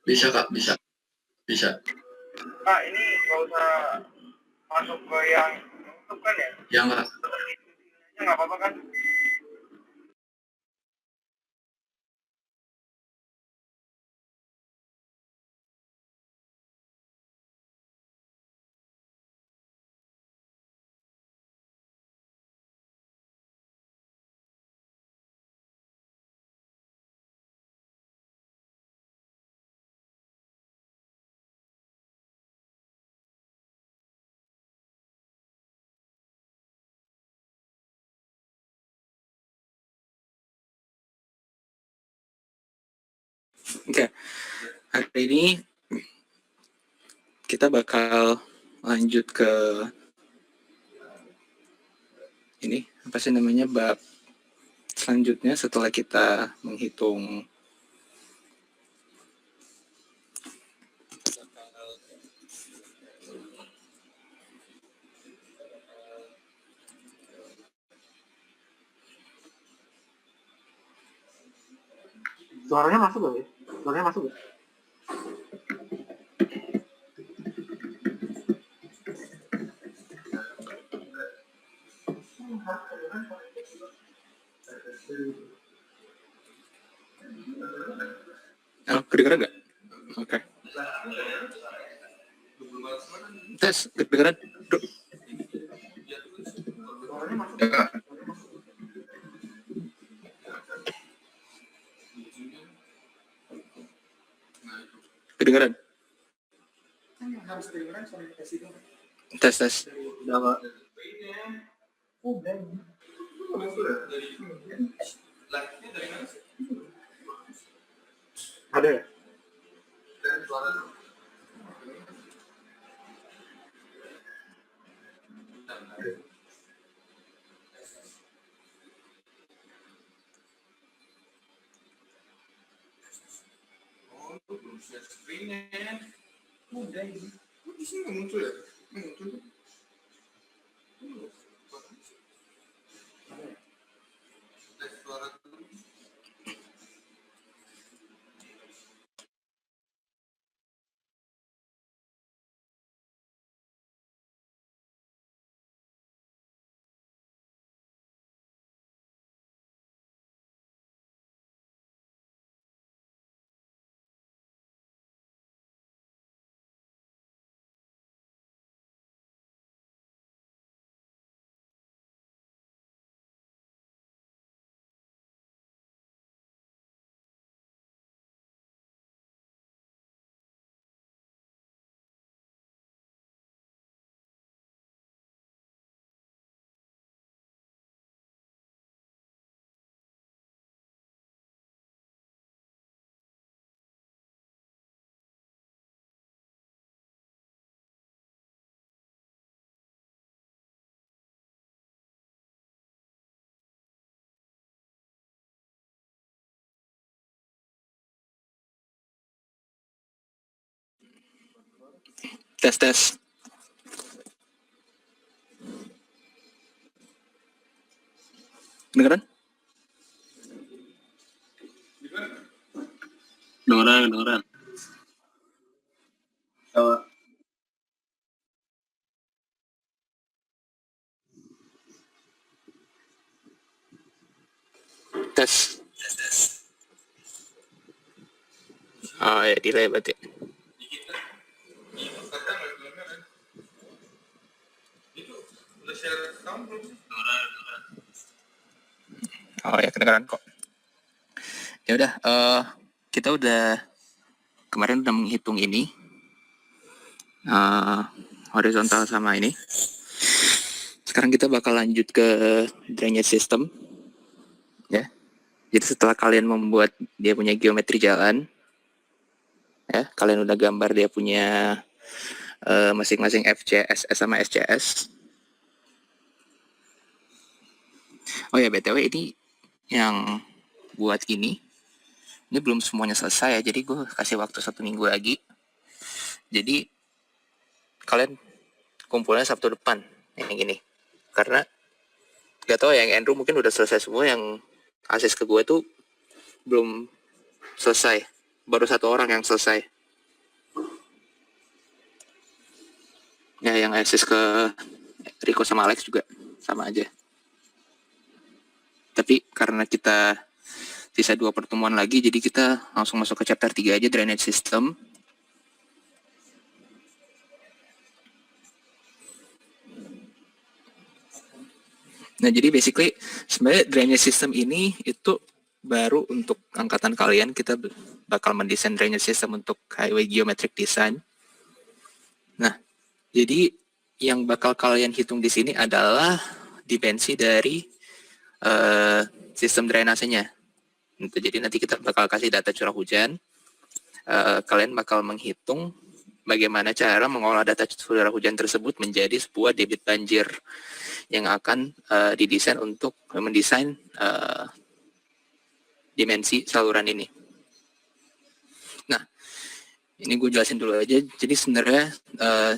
Bisa Kak, bisa. Bisa. Kak, ini nggak usah masuk ke yang YouTube kan ya? Ya Kak. Nggak apa-apa kan? Oke, hari ini kita bakal lanjut ke ini, apa sih namanya, bab selanjutnya setelah kita menghitung Suaranya masuk gak ya? Suaranya masuk gak? kedengeran nggak? Oke. Tes, kedengeran? Kedengeran? Tes, tes. Ada ya? Belum share screen-nya. Udah ini. Kok di sini nggak muncul ya? Muncul. Tes, tes. Kedengeran? Kedengeran. Tes. Oh ya, delay berarti. Oh ya, kedengeran kok. Ya udah, kita udah kemarin udah menghitung ini horizontal sama ini. Sekarang kita bakal lanjut ke drainage system, ya. Jadi setelah kalian membuat dia punya geometri jalan, ya, kalian udah gambar dia punya masing-masing FC, SS sama SCS. Oh ya, BTW ini yang buat ini belum semuanya selesai ya, jadi gue kasih waktu 1 minggu lagi. Jadi kalian kumpulnya Sabtu depan yang gini, karena gak tau ya, yang Andrew mungkin udah selesai semua, yang akses ke gue tuh belum selesai, baru 1 orang yang selesai. Ya, yang akses ke Rico sama Alex juga sama aja. Tapi karena kita sisa 2 pertemuan lagi, jadi kita langsung masuk ke chapter 3 aja, drainage system. Nah, jadi basically sebenarnya drainage system ini itu baru untuk angkatan kalian. Kita bakal mendesain drainage system untuk highway geometric design. Nah, jadi yang bakal kalian hitung di sini adalah dimensi dari sistem drainasenya. Jadi nanti kita bakal kasih data curah hujan. Kalian bakal menghitung bagaimana cara mengolah data curah hujan tersebut menjadi sebuah debit banjir yang akan didesain untuk mendesain dimensi saluran ini. Nah, ini gue jelasin dulu aja. Jadi sebenarnya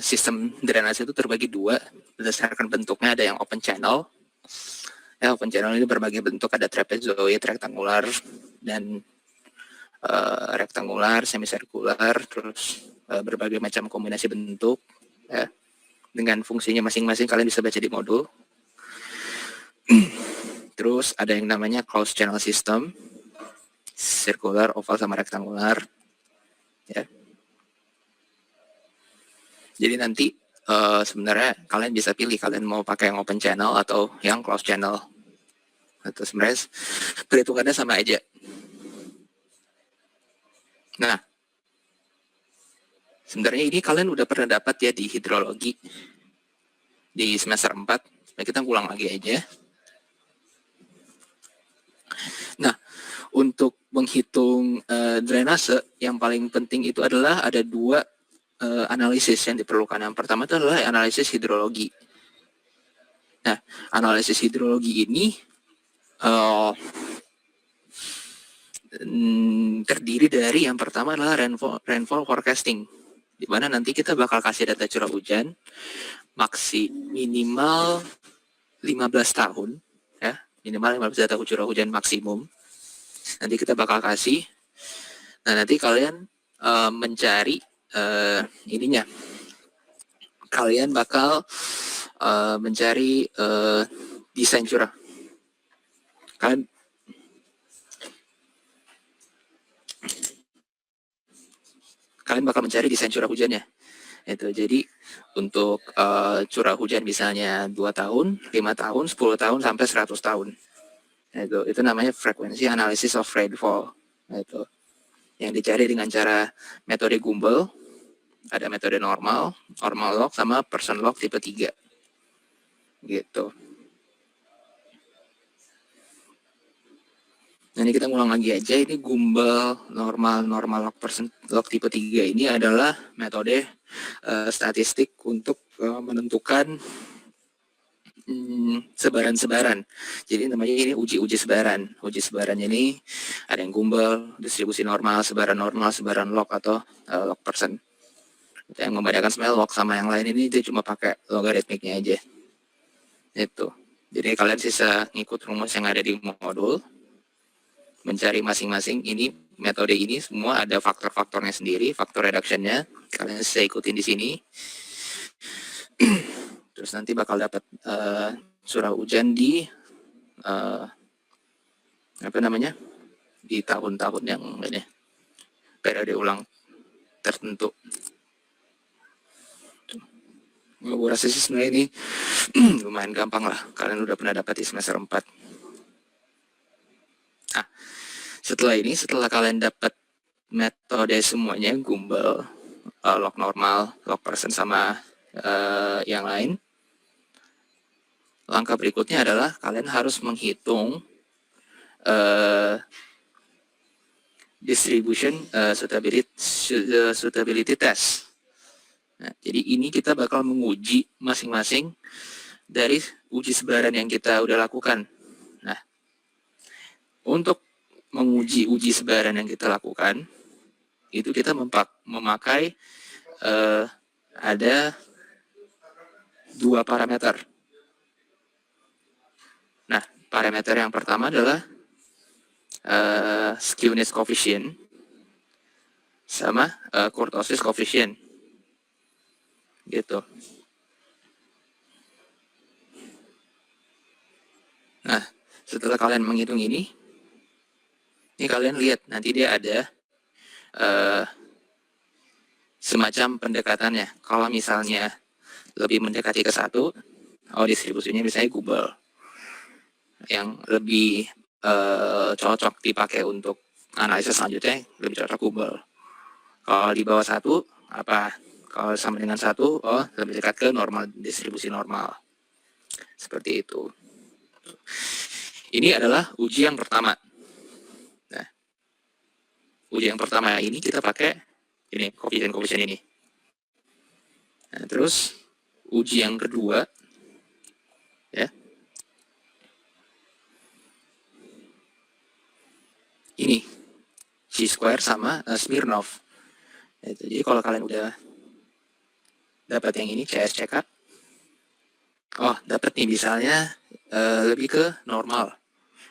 sistem drainase itu terbagi 2 berdasarkan bentuknya. Ada yang open channel. Open channel ini berbagai bentuk, ada trapezoid, rektangular, dan rektangular, semisirkular, terus berbagai macam kombinasi bentuk. Ya. Dengan fungsinya masing-masing kalian bisa baca di modul. Terus ada yang namanya closed channel system, circular, oval, sama rektangular. Ya. Jadi nanti sebenarnya kalian bisa pilih kalian mau pakai yang open channel atau yang closed channel. Itu sebenarnya perhitungannya sama aja. Nah, sebenarnya ini kalian udah pernah dapat ya di hidrologi di semester 4. Nah, kita ulang lagi aja. Nah, untuk menghitung drainase yang paling penting itu adalah ada 2 analisis yang diperlukan. Yang pertama itu adalah analisis hidrologi. Nah, analisis hidrologi ini terdiri dari yang pertama adalah rainfall forecasting, di mana nanti kita bakal kasih data curah hujan minimal 15 tahun, ya, minimal 15 data curah hujan maksimum. Nanti kita bakal kasih. Nah, nanti kalian mencari ininya. Kalian bakal mencari desain curah. Kalian bakal mencari desain curah hujannya. Itu jadi untuk curah hujan misalnya 2 tahun, 5 tahun, 10 tahun sampai 100 tahun. Itu namanya frekuensi analysis of rainfall. Itu yang dicari dengan cara metode Gumbel. Ada metode normal log, sama person log tipe 3. Gitu. Nah, ini kita ngulang lagi aja. Ini Gumbel normal log, person log tipe 3 ini adalah metode statistik untuk menentukan sebaran-sebaran. Jadi namanya ini uji sebaran. Uji sebaran ini ada yang Gumbel, distribusi normal, sebaran log, atau log person. Yang membedakan sebenarnya log sama yang lain ini dia cuma pakai logaritmiknya aja. Itu. Jadi kalian bisa ngikut rumus yang ada di modul, mencari masing-masing. Ini metode ini semua ada faktor-faktornya sendiri, faktor reduction-nya kalian bisa ikutin di sini. Terus nanti bakal dapat curah hujan di di tahun-tahun yang ini periode ulang tertentu. Gue rasa sih sebenarnya ini lumayan gampang lah. Kalian udah pernah dapat di semester 4. Nah, setelah kalian dapat metode semuanya, Gumbel, log normal, log person, sama yang lain, langkah berikutnya adalah kalian harus menghitung distribution suitability test. Nah, jadi ini kita bakal menguji masing-masing dari uji sebaran yang kita udah lakukan. Nah, untuk menguji uji sebaran yang kita lakukan, itu kita memakai ada 2 parameter. Nah, parameter yang pertama adalah skewness coefficient sama kurtosis coefficient. Gitu. Nah, setelah kalian menghitung ini kalian lihat nanti dia ada semacam pendekatannya. Kalau misalnya lebih mendekati ke satu, distribusinya misalnya Google yang lebih cocok dipakai untuk analisis selanjutnya, lebih cocok Google. Kalau di bawah satu, apa? Kalau sama dengan satu, lebih dekat ke normal, distribusi normal. Seperti itu. Ini adalah uji yang pertama. Nah, uji yang pertama ini kita pakai ini coefficient ini. Nah, terus uji yang kedua, ya, ini chi-square sama Smirnov. Jadi kalau kalian udah dapat yang ini CSCK, dapat nih misalnya lebih ke normal.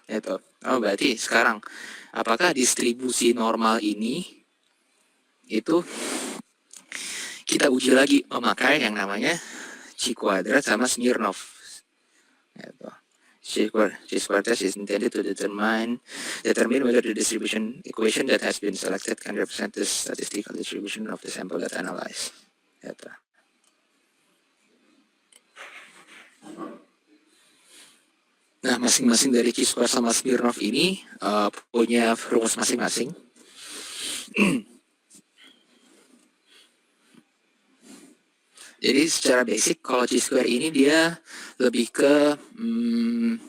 Itu. Berarti sekarang apakah distribusi normal ini itu kita uji lagi memakai yang namanya chi kuadrat sama Smirnov. Gitu. Chi square test is intended to determine whether the distribution equation that has been selected can represent the statistical distribution of the sample that analyzed. Gitu. Nah, masing-masing dari chi square sama Smirnov ini punya rumus masing-masing. Jadi secara basic kalau chi-square ini dia lebih ke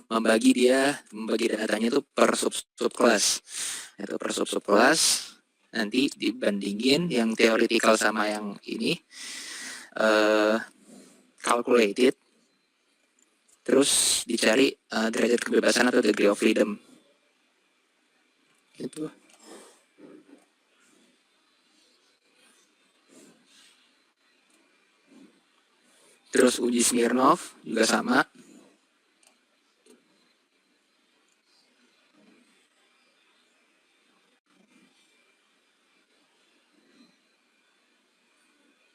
membagi datanya itu per sub-kelas. Itu per sub-kelas nanti dibandingin yang theoretical sama yang ini calculated, terus dicari derajat kebebasan atau degree of freedom. Gitu. Terus uji Smirnov juga sama.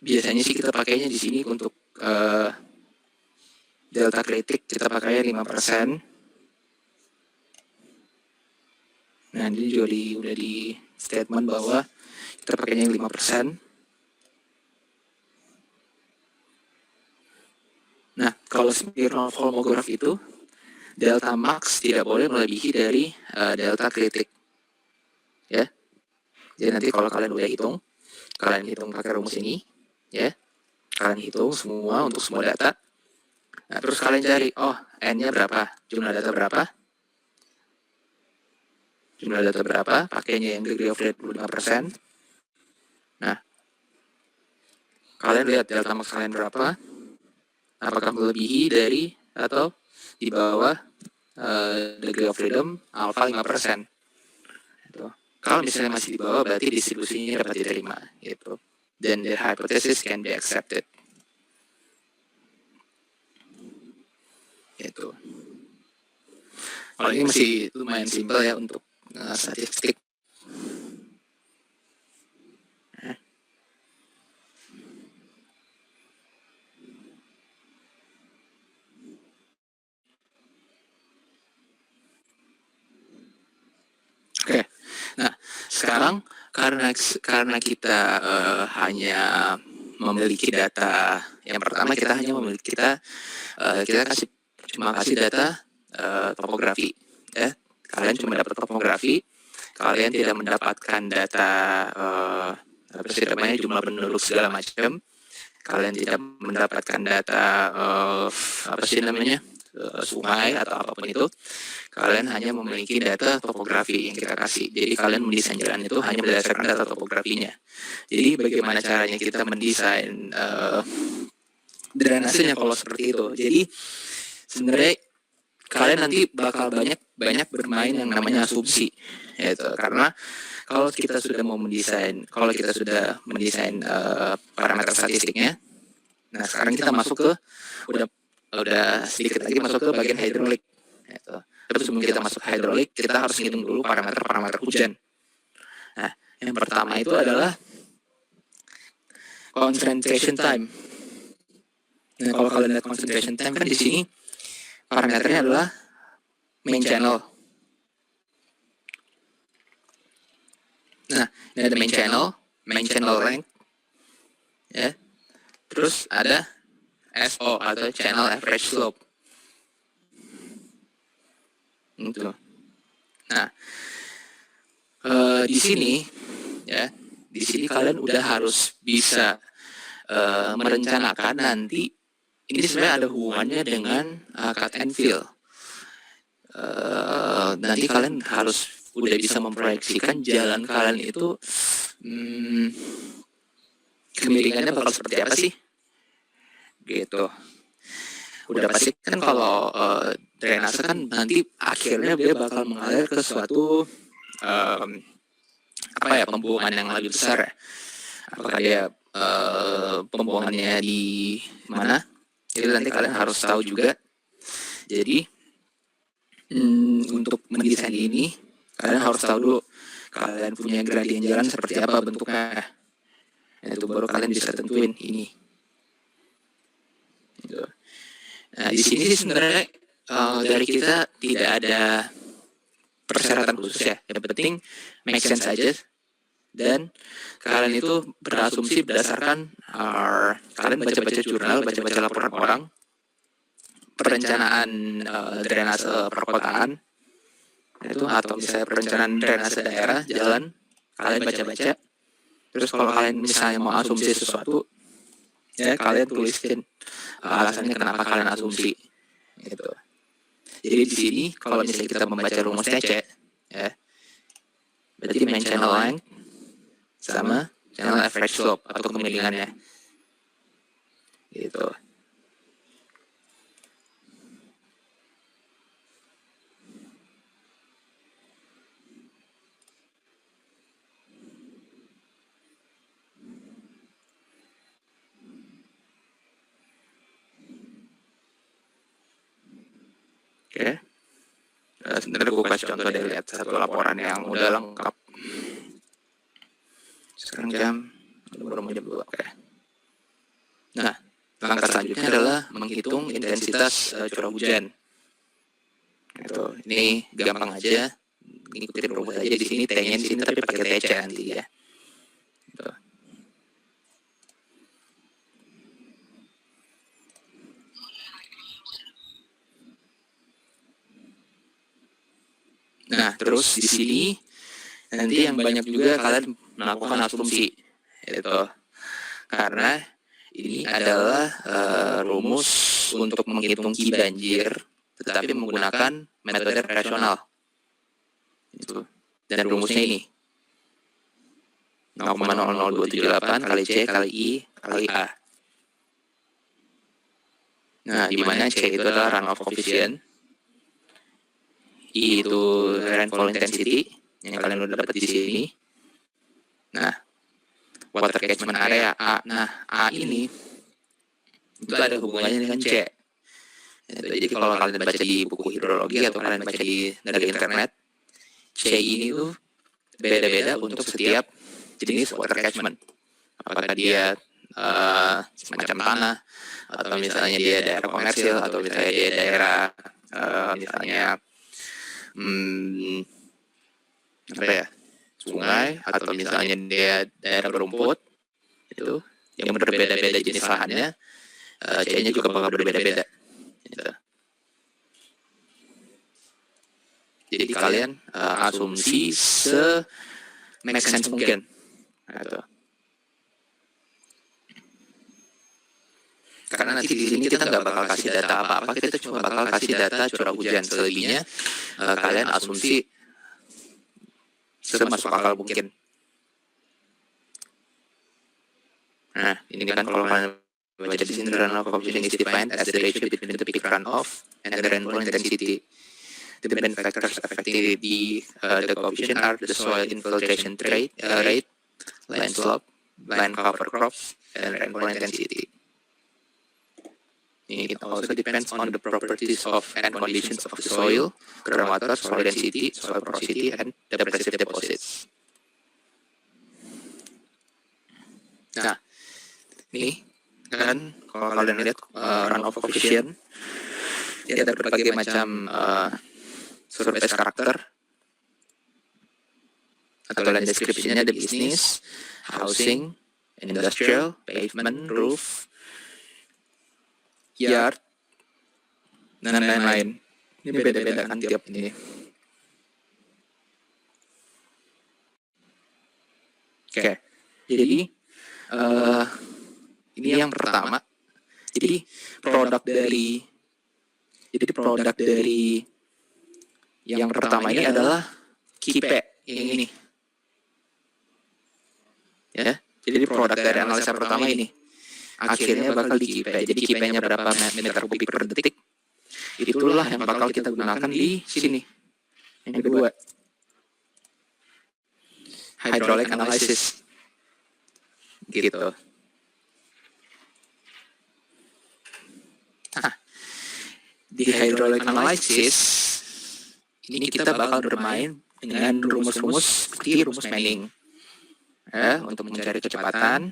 Biasanya sih kita pakainya di sini untuk delta kritik kita pakainya 5%. Nah, ini juga udah di statement bahwa kita pakainya 5%. Nah, kalau Smirnov homograph itu delta max tidak boleh melebihi dari delta kritik. Ya. Jadi nanti kalau kalian udah kalian hitung pakai rumus ini, ya. Kalian hitung semua untuk semua data. Nah, terus kalian cari, n-nya berapa? Jumlah data berapa? Pakainya yang degree of freedom 25%. Nah, kalian lihat delta max kalian berapa? Apakah melebihi dari atau di bawah degree of freedom alpha 5%. Gitu. Kalau misalnya masih di bawah, berarti distribusinya dapat diterima. Gitu. Then the hypothesis can be accepted. Gitu. Kalau ini masih lumayan simpel ya untuk statistik. Oke. Nah, sekarang karena kita hanya memiliki data yang pertama, kita cuma kasih data topografi, ya. Kalian cuma dapat topografi, kalian tidak mendapatkan data jumlah penduduk segala macam, kalian tidak mendapatkan data sungai atau apapun itu. Kalian hanya memiliki data topografi yang kita kasih. Jadi kalian mendesain jalan itu hanya berdasarkan data topografinya. Jadi bagaimana caranya kita mendesain drainasenya kalau seperti itu. Jadi sebenarnya kalian nanti bakal banyak bermain yang namanya asumsi, yaitu karena kalau kita sudah mendesain parameter statistiknya. Nah, sekarang kita masuk ke udah sedikit lagi masuk ke bagian hidrolik. Gitu. Terus sebelum kita masuk hidrolik, kita harus ngitung dulu parameter hujan. Nah, yang pertama itu adalah concentration time. Nah, kalau kalian lihat concentration time kan di sini parameternya adalah main channel. Nah, ini ada main channel length, ya. Terus ada SO atau channel average slope. Itu. Nah, di sini, ya, di sini kalian udah harus bisa merencanakan nanti. Ini sebenarnya ada hubungannya dengan cut and fill. Nanti kalian harus udah bisa memproyeksikan jalan kalian itu kemiringannya bakal seperti apa sih, gitu. Udah pasti kan kalau drainase kan nanti akhirnya dia bakal mengalir ke suatu pembuangan yang lebih besar ya. Apakah dia pembuangannya di mana? Itu nanti kalian harus tahu juga. Jadi untuk mendesain ini kalian harus tahu dulu kalian punya gradien jalan seperti apa bentuknya. Itu baru kalian bisa tentuin ini. Gitu. Nah, di sini sih sebenarnya dari kita tidak ada persyaratan khusus ya. Yang penting make sense aja. Dan kalian itu berasumsi berdasarkan kalian baca-baca jurnal, baca-baca laporan orang, perencanaan drainase perkotaan, itu atau misalnya perencanaan drainase daerah, jalan, kalian baca-baca. Terus kalau kalian misalnya mau asumsi sesuatu, ya kalian tulisin alasannya kenapa kalian asumsi. Gitu. Jadi di sini kalau misalnya kita membaca rumusnya C, ya, berarti main channel length sama channel average slope atau kemiringannya. Gitu. Oke. Sebentar gue kasih contoh deh, lihat satu laporan yang udah lengkap. Sekarang jam baru mau jam 2. Oke. Nah, langkah selanjutnya adalah menghitung intensitas curah hujan. Gitu. Ini gampang aja, ngikutin rumus aja di sini, T-nya di sini tapi pakai TC nanti ya. Gitu. Nah, terus di sini nanti yang banyak juga kalian melakukan asumsi, itu karena ini adalah rumus untuk menghitung Ki banjir, tetapi menggunakan metode rasional. Itu. Dan rumusnya ini 0,00278 kali C kali I kali A. Nah, di mana C itu adalah runoff coefficient, I itu rainfall intensity yang kalian udah dapat di sini. Nah, water catchment area A. Nah, A ini itu ada hubungannya dengan C. Jadi kalau kalian baca di buku hidrologi atau kalian baca dari internet, C ini tuh beda-beda untuk setiap jenis water catchment. Apakah dia semacam tanah, atau misalnya dia daerah komersil, atau misalnya dia daerah misalnya sungai, atau misalnya dia daerah berumput, itu yang berbeda-beda jenis lahannya, C-nya juga bakal berbeda-beda. Gitu. Jadi kalian asumsi make sense mungkin. Gitu. Karena nanti di sini kita nggak bakal kasih data apa-apa, kita cuma bakal kasih data curah hujan. Selebihnya kalian asumsi semasuk akal mungkin. Nah, ini kan kalau kalian baca di sini, runoff coefficient is defined as the ratio between the peak runoff and the rainfall intensity. The main factors affecting the coefficient are the soil infiltration rate, land slope, land cover crops, and rainfall intensity. It also depends on the properties of and conditions of the soil, groundwater, soil density, soil porosity, and depressive deposits. Nah, ini kan kalau kalian lihat runoff coefficient, dia ada berbagai macam surface karakter, atau land description-nya ada business, housing, industrial, pavement, roof, yard, dan lain-lain. Ini beda-beda kan tiap ini. Oke, jadi ini yang pertama. Jadi produk dari yang pertama ini adalah KIPE yang ini. Ya, jadi produk dari analisa pertama ini akhirnya bakal di KIPE. Jadi KIPE-nya berapa meter kubik per detik, itulah yang bakal kita gunakan di sini. Yang kedua, hydraulic analysis, gitu. Nah, di hydraulic analysis ini kita bakal bermain dengan rumus-rumus seperti rumus Manning. Untuk mencari kecepatan,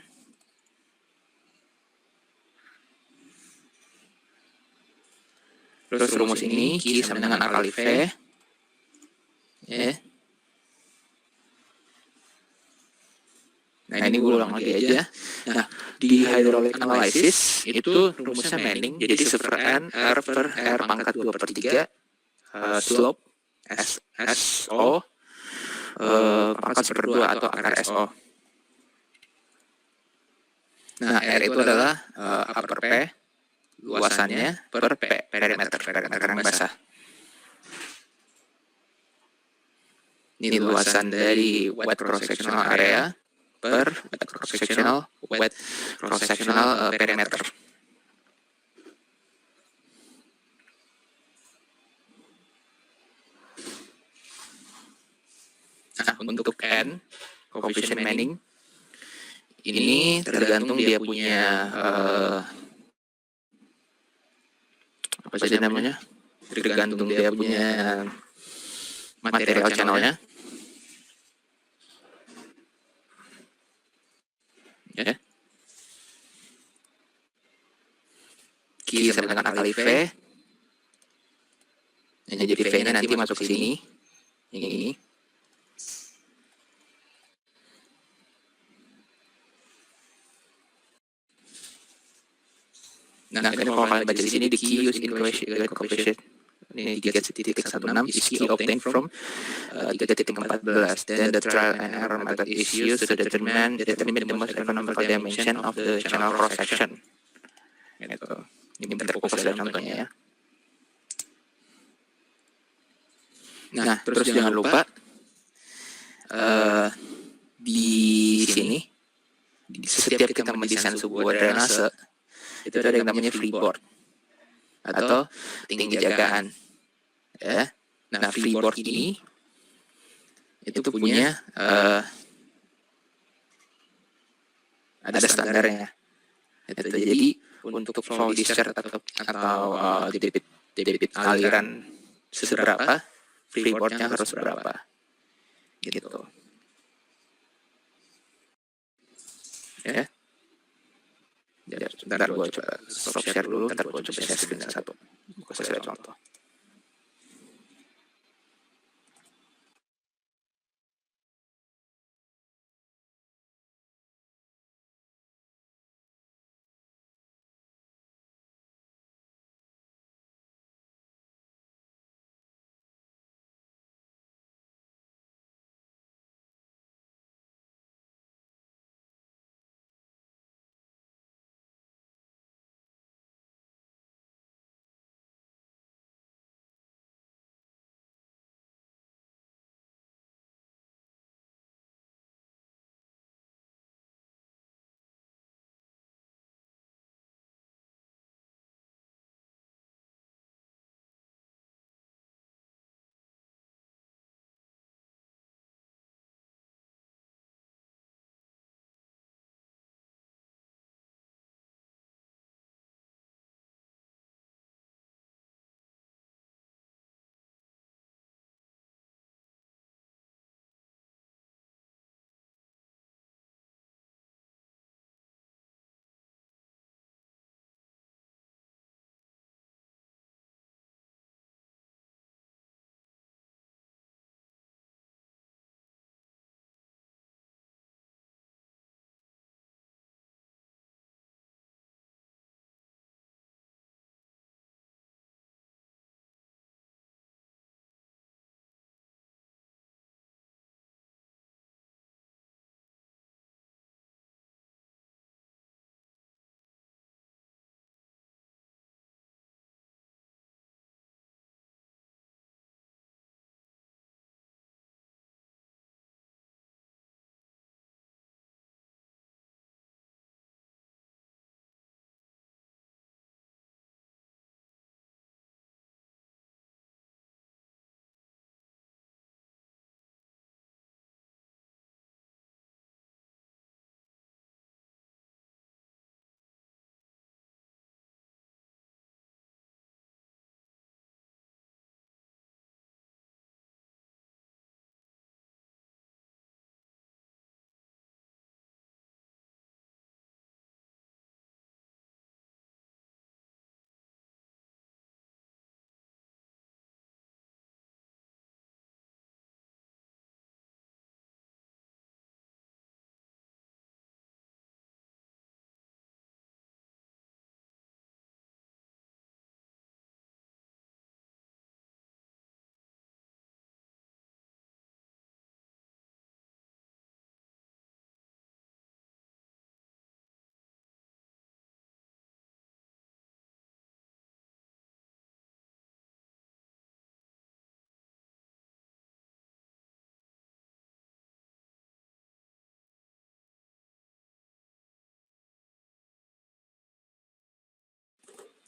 terus rumus ini Q sama dengan A kali V, ya. Nah, ini gue ulang lagi aja. Nah, di hydraulic analysis itu rumusnya Manning, jadi suffer N R per R pangkat 2/3 slope SO pangkat 1/2 atau akar SO. Nah, R itu adalah upper P, luasannya, per P, perimeter yang basah. Ini luasan dari wet cross-sectional area per wet cross-sectional perimeter. Nah, untuk N, coefficient Manning, ini tergantung dia punya apa sih namanya? Tergantung dia punya material channelnya. Ya. Q sama dengan A kali V. Jadi V-nya nanti masuk ke sini. Yang ini. Nah, ini kalau kalian baca di sini, the key used in coefficient ini 3.16 is key obtained from 3.14. Then the trial and error method is used to determine the most economical dimension of the channel cross section. Gitu. Ini bentar fokus dalam contohnya ya. Nah, terus jangan lupa di sini setiap kita mendesain sebuah drainase itu ada yang namanya freeboard atau tinggi jagaan. Ya. Nah, freeboard ini itu punya ada standarnya. Itu jadi untuk flow discharge atau debit aliran seberapa, freeboardnya harus berapa. Gitu. Ya. Bentar gue coba stop share dulu, ntar gue coba share screen satu. Gue share contoh.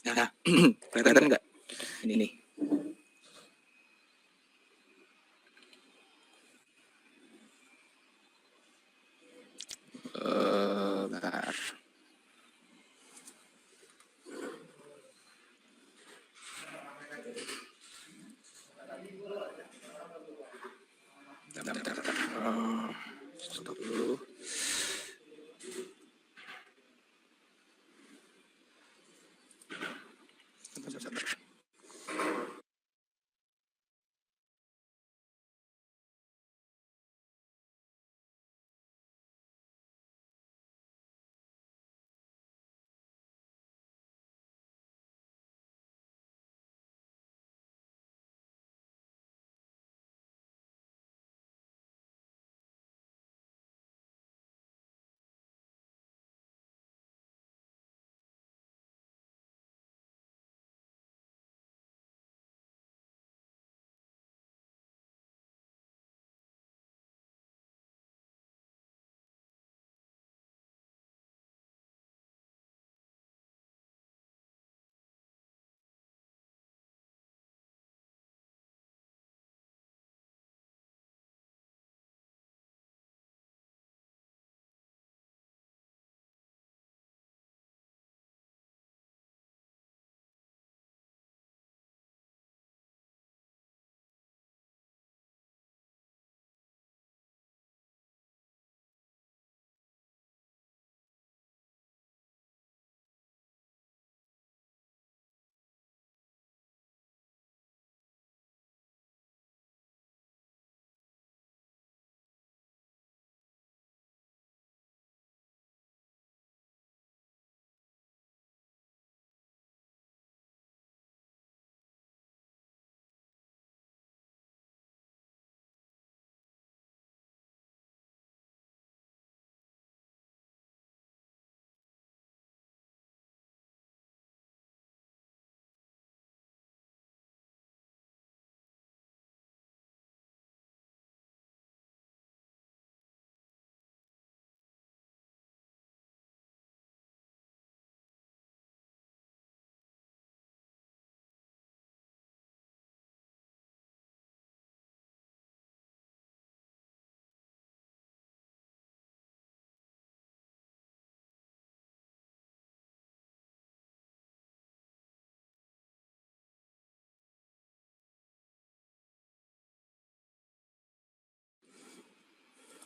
Nah, kelihatan nggak? Ini nih. Bentar. Bentar. Stop dulu. Bentar.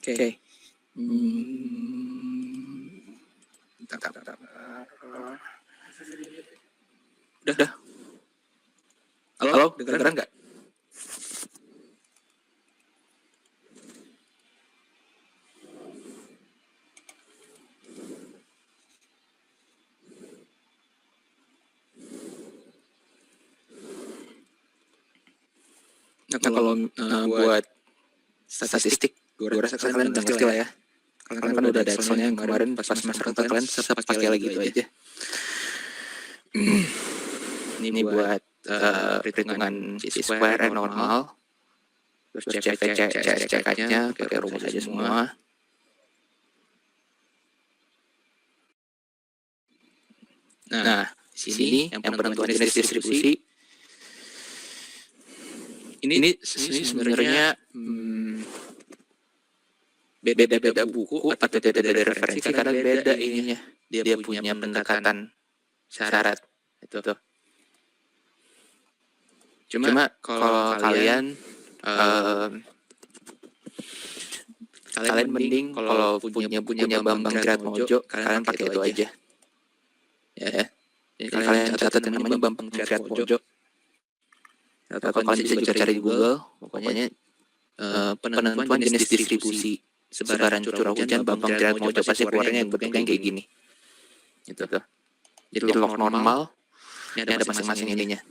Oke. Bentar. Udah. Halo, dengeran nggak? Nah, kalau buat statistik, gue rasa kalian udah ngerti lah ya. Kalian kan udah ada Excelnya yang kemarin pas semester 4 kalian pakai lagi gitu aja. Ini buat perhitungan C-square and normal. Terus cek-ceknya pakai rumus aja semua. Nah, di sini yang penentuan jenis distribusi ini sebenarnya beda-beda buku atau beda-beda referensi karena beda ininya. Dia punya pendekatan syarat itu tuh. Cuma kalau kalian mending kalau punya Bambang Triatmojo kalian pakai itu aja. Ya. Jadi kalian catat yang namanya Bambang Triatmojo. Atau kalian bisa juga cari di Google, pokoknya penentuan jenis distribusi sebaran curah hujan Bambang Triatmojo pasti keluarnya yang bentuknya kayak gini. Gitu tuh. Jadi log normal ini ada masing-masing ininya.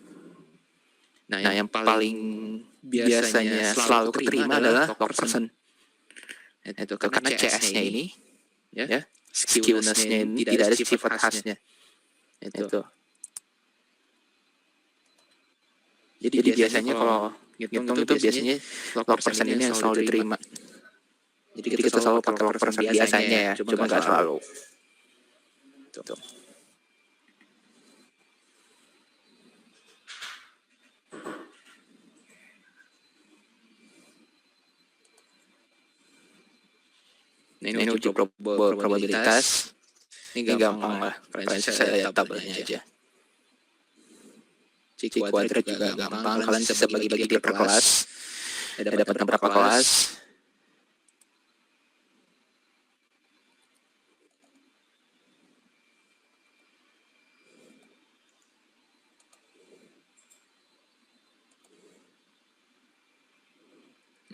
Nah, yang paling biasanya selalu keterima adalah log persen. Itu karena CS-nya ini ya, skewness-nya ini tidak ada sifat khasnya. Itu. Jadi biasanya kalau ngitung itu biasanya log persen ini yang selalu diterima. Jadi kita selalu pakai log persen biasanya ya, cuma nggak selalu. Tuh. Nah, ini uji probabilitas. Ini gampang lah, kalian saya lihat tabelnya aja. Si kuadrat juga gampang, kalian bisa bagi-bagi dia per kelas. Dapat berapa kelas.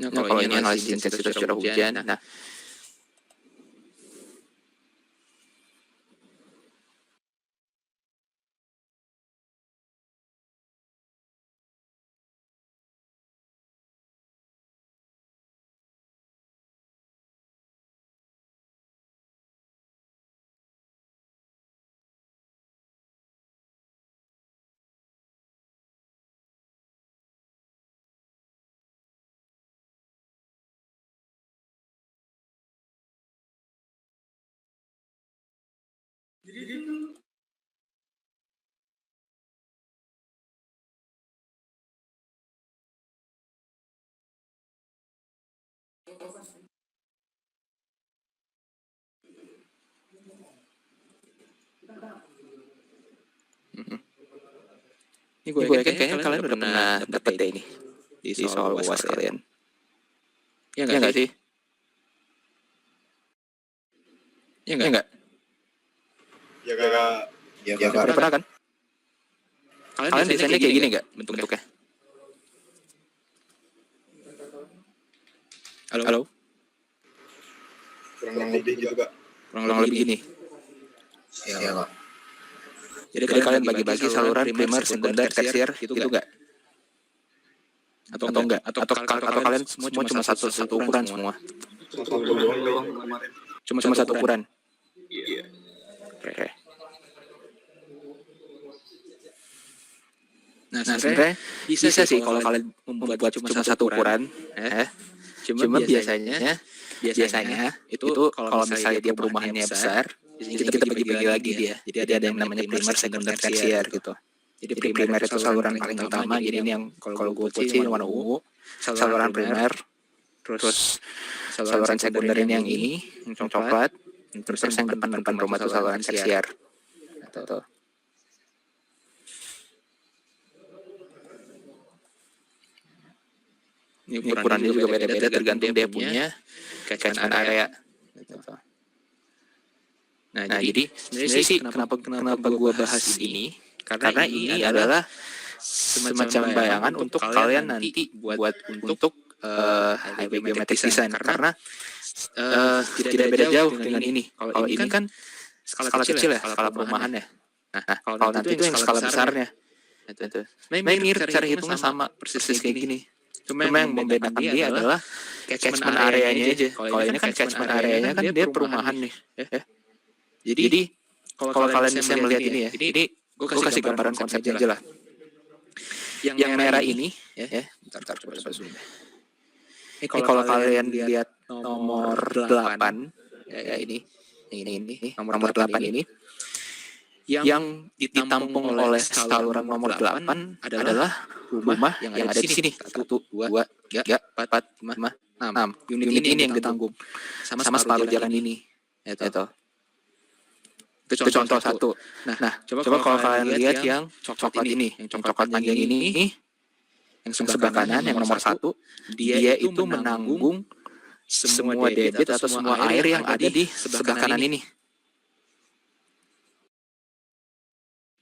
Nah, kalau ini analisis intensitas curah hujan, nah ini gue yakin kayaknya kalian udah pernah dapet deh ini di soal UAS kalian. Ya nggak sih? Ya nggak? Ya kak. Ya Udah pernah kan? Kalian biasanya kayak gini nggak bentuknya? Halo? Kurang lebih juga. Kurang lebih gini. Ya kak. Jadi kalian bagi-bagi saluran primer, sekunder, tersier, gitu nggak? Atau enggak? Atau kalian semua cuma satu ukuran semua? Cuma satu ukuran? Iya. Oke. Nah, sebenarnya bisa sih kalau kalian membuat cuma satu ukuran, cuma biasanya itu kalau misalnya dia perumahannya besar, kita bagi-bagi lagi dia. Jadi ada yang namanya primer, sekunder, tersier gitu. Jadi primer itu saluran paling utama, jadi ini yang kalau gue buat sih warna ungu, saluran primer, terus saluran sekunder ini yang coklat, terus yang depan rumah itu saluran tersier. Gitu. Ini ukurannya juga beda-beda tergantung dia punya catchment area. Gitu. Nah, jadi sebenarnya sih kenapa gue bahas ini? Karena ini adalah semacam bayangan untuk kalian nanti buat untuk highway geometric design. Karena tidak beda jauh dengan ini. Kalau ini kan skala kecil ya, skala perumahan ya. Nah, kalau nanti itu yang skala besarnya. Itu. Mirip cara hitungnya sama persis kayak gini. Cuma yang membedakan dia adalah catchment areanya aja. Kalau ini kan catchment areanya kan dia perumahan nih. Jadi kalau kalian bisa melihat ini ya, ini gue kasih gambaran konsepnya aja lah. Yang merah ini, bentar coba zoom. Ini kalau kalian lihat nomor 8, ya ini nomor 8 ini, yang ditampung oleh saluran nomor 8 adalah rumah yang ada di sini. 1, 2, 3, 4, 5, 6. Unit ini yang ditanggung sama separuh jalan ini. Itu contoh satu. Nah, coba kalau kalian lihat yang coklat ini, yang coklat panjang ini, yang sebelah kanan, yang nomor 1, dia itu menanggung semua debit atau semua air yang ada di sebelah kanan ini.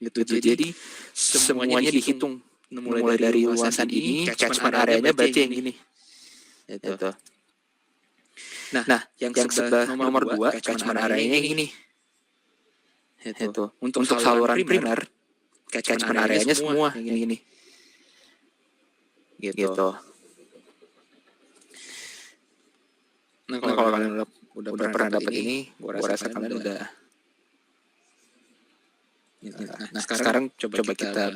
Gitu. Jadi semuanya dihitung mulai dari luasan ini, catchment areanya berarti yang gini. Itu. Nah, yang sebelah nomor 2, catchment areanya yang ini. Itu. Untuk saluran primer, catchment areanya semua yang ini. Gitu. Nah, kalau kalian udah pernah dapat ini, gua rasa kalian udah. Nah, sekarang coba kita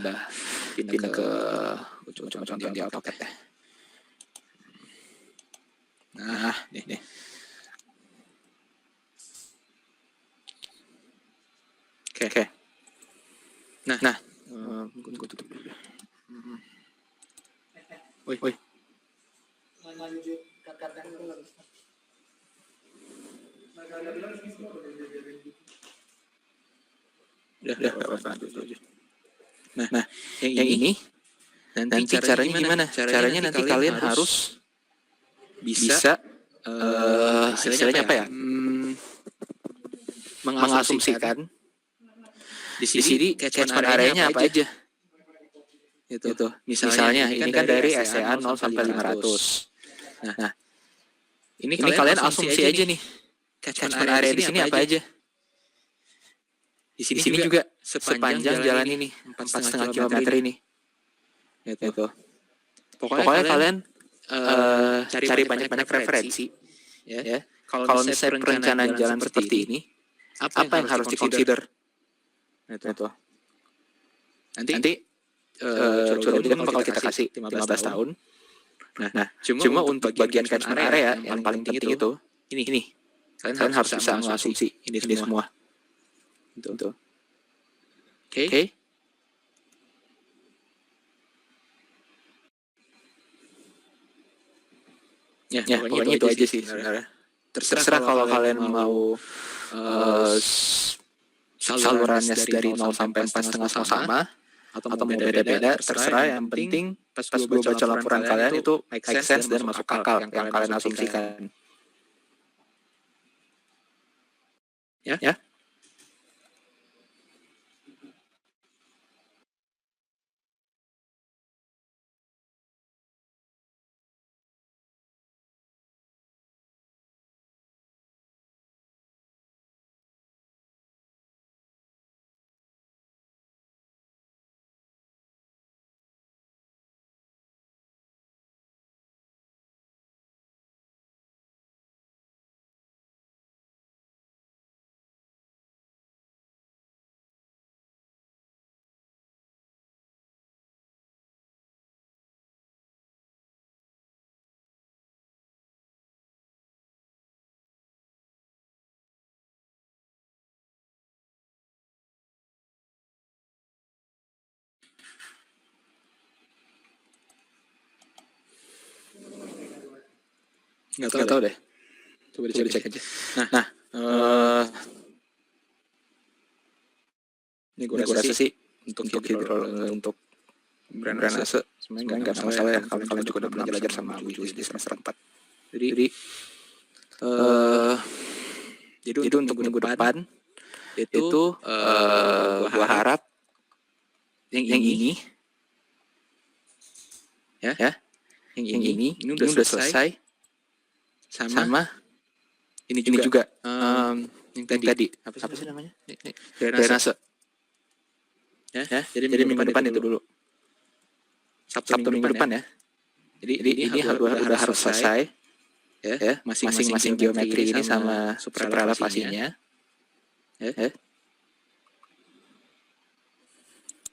pindah ke contoh yang AutoCAD ya. Nah, nih. Oke. Nah, gue tutup dulu. Woi. Lanjut katakan dulu. Udah, itu aja. Nah, yang ini nanti caranya gimana? Caranya nanti kalian harus bisa istilahnya apa ya? Mengasumsikan di sini catchment area-nya apa aja. Gitu. Misalnya ini kan dari SCA 0 sampai 500. Nah, ini kalian asumsi aja nih. Catchment area di sini apa aja? Di sini juga sepanjang jalan ini 4,5 kilometer ini. Gitu. Pokoknya kalian cari banyak referensi. Ya. Kalau misalnya perencanaan jalan seperti ini, apa yang harus di-consider? Gitu. Nanti curcol kan bakal kita kasih 15 tahun. Nah, cuma untuk bagian catchment area yang paling penting itu ini. Kalian harus bisa mengasumsi ini semua. Gitu. Oke. Ya, pokoknya itu aja sih sebenarnya. Terserah kalau kalian mau salurannya dari 0 sampai 4,5 sama atau mau beda-beda, terserah. Yang penting pas gue baca laporan kalian itu make sense dan masuk akal yang kalian asumsikan. Ya. Nggak tahu deh. Coba dicek aja. Nah, ini gue rasa sih untuk untuk drainase sebenarnya nggak ada masalah ya. Kalian juga udah pernah belajar sama Bu Julis di semester 4. Jadi untuk minggu depan itu gua harap yang ini ya yang ini udah selesai sama ini juga yang tadi apa sih namanya drainase ya jadi minggu depan itu dulu Sabtu minggu depan ya. Jadi ini udah harus selesai ya masing-masing geometri ini sama superelevasinya ya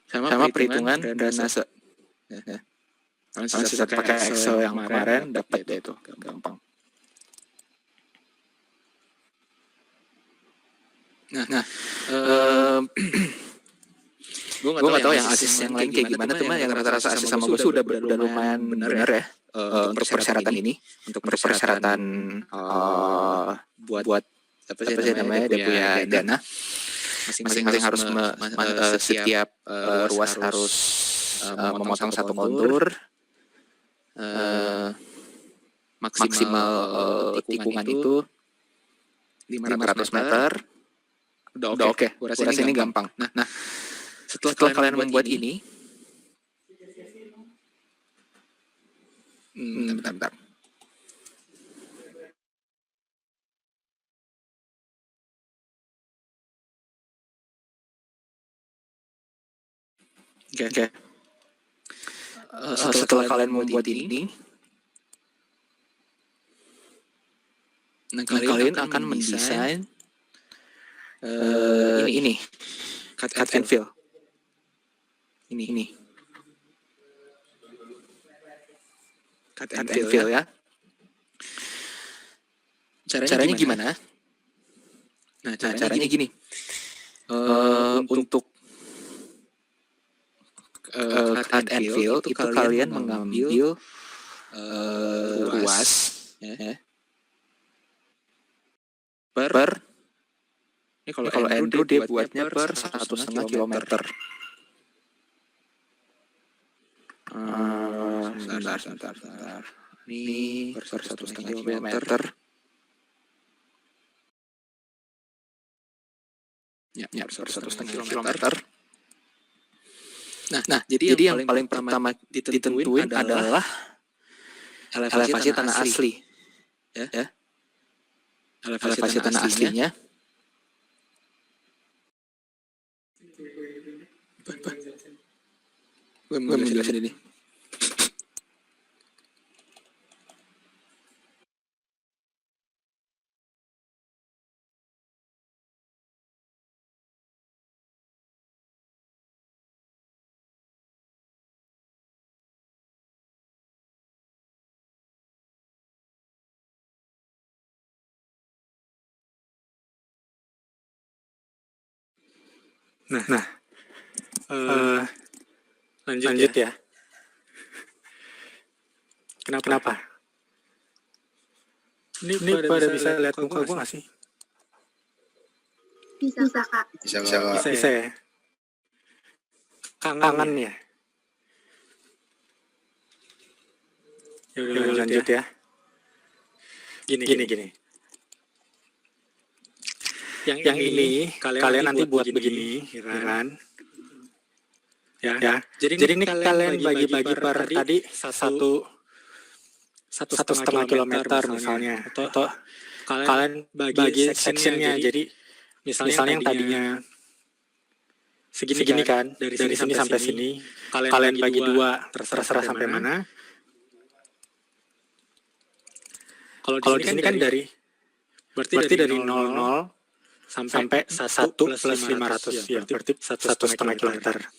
sama perhitungan drainase ya. Kalian sisa pakai Excel yang kemarin dapat deh itu gampang. Nah, gue nggak tahu yang asis yang lain kayak gimana, cuma yang rata-rata asis sama gue udah lumayan benar ya untuk persyaratan ini, untuk persyaratan buat apa sih namanya dia punya dana. Masing-masing harus setiap ruas harus memotong satu kontur, maksimal tikungan itu 500 meter. Udah oke. Gua rasa ini gampang. Nah, setelah kalian membuat ini, bentar. Oke. Setelah kalian membuat ini, kalian akan mendesain ini cut and fill. Ini cut and fill ya. Caranya gimana? Nah, caranya gini. Untuk cut and fill itu kalian mengambil ruas ya. per ini kalau Andrew dia buatnya per 1,5 kilometer. Sebentar. Ini per 1,5 kilometer. Ya, per 1,5 kilometer. Nah, jadi yang paling pertama ditentuin adalah elevasi tanah asli. Ya. Elevasi tanah aslinya. Gue mau jelasin ini. Lanjut ya. Kenapa? Ini pada bisa lihat muka gue nggak sih? Bisa, Kak. Bisa ya. Kangen ya. Ya udah lanjut ya. Gini. Yang ini kalian nanti buat begini, ya kan? Ya. Jadi ini kalian bagi-bagi per tadi 1,5 kilometer misalnya, atau kalian bagi sectionnya. Jadi misalnya yang tadinya segini kan, dari sini sampai sini, kalian bagi dua, terserah sampai mana. Kalau di sini kan berarti dari 00 sampai 1 plus 500, ya, berarti 1,5 kilometer.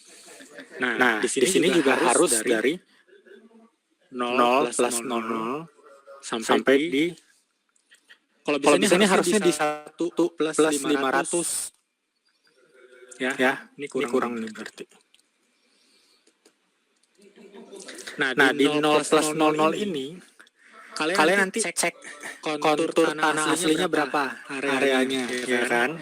Nah, di sini juga harus dari 0 plus 00 sampai di, kalau bisa ini harusnya di 1 plus 500. Ya, ini kurang nih berarti. Nah, di 0 plus 00 ini, kalian nanti cek kontur tanah aslinya berapa areanya, ya kan?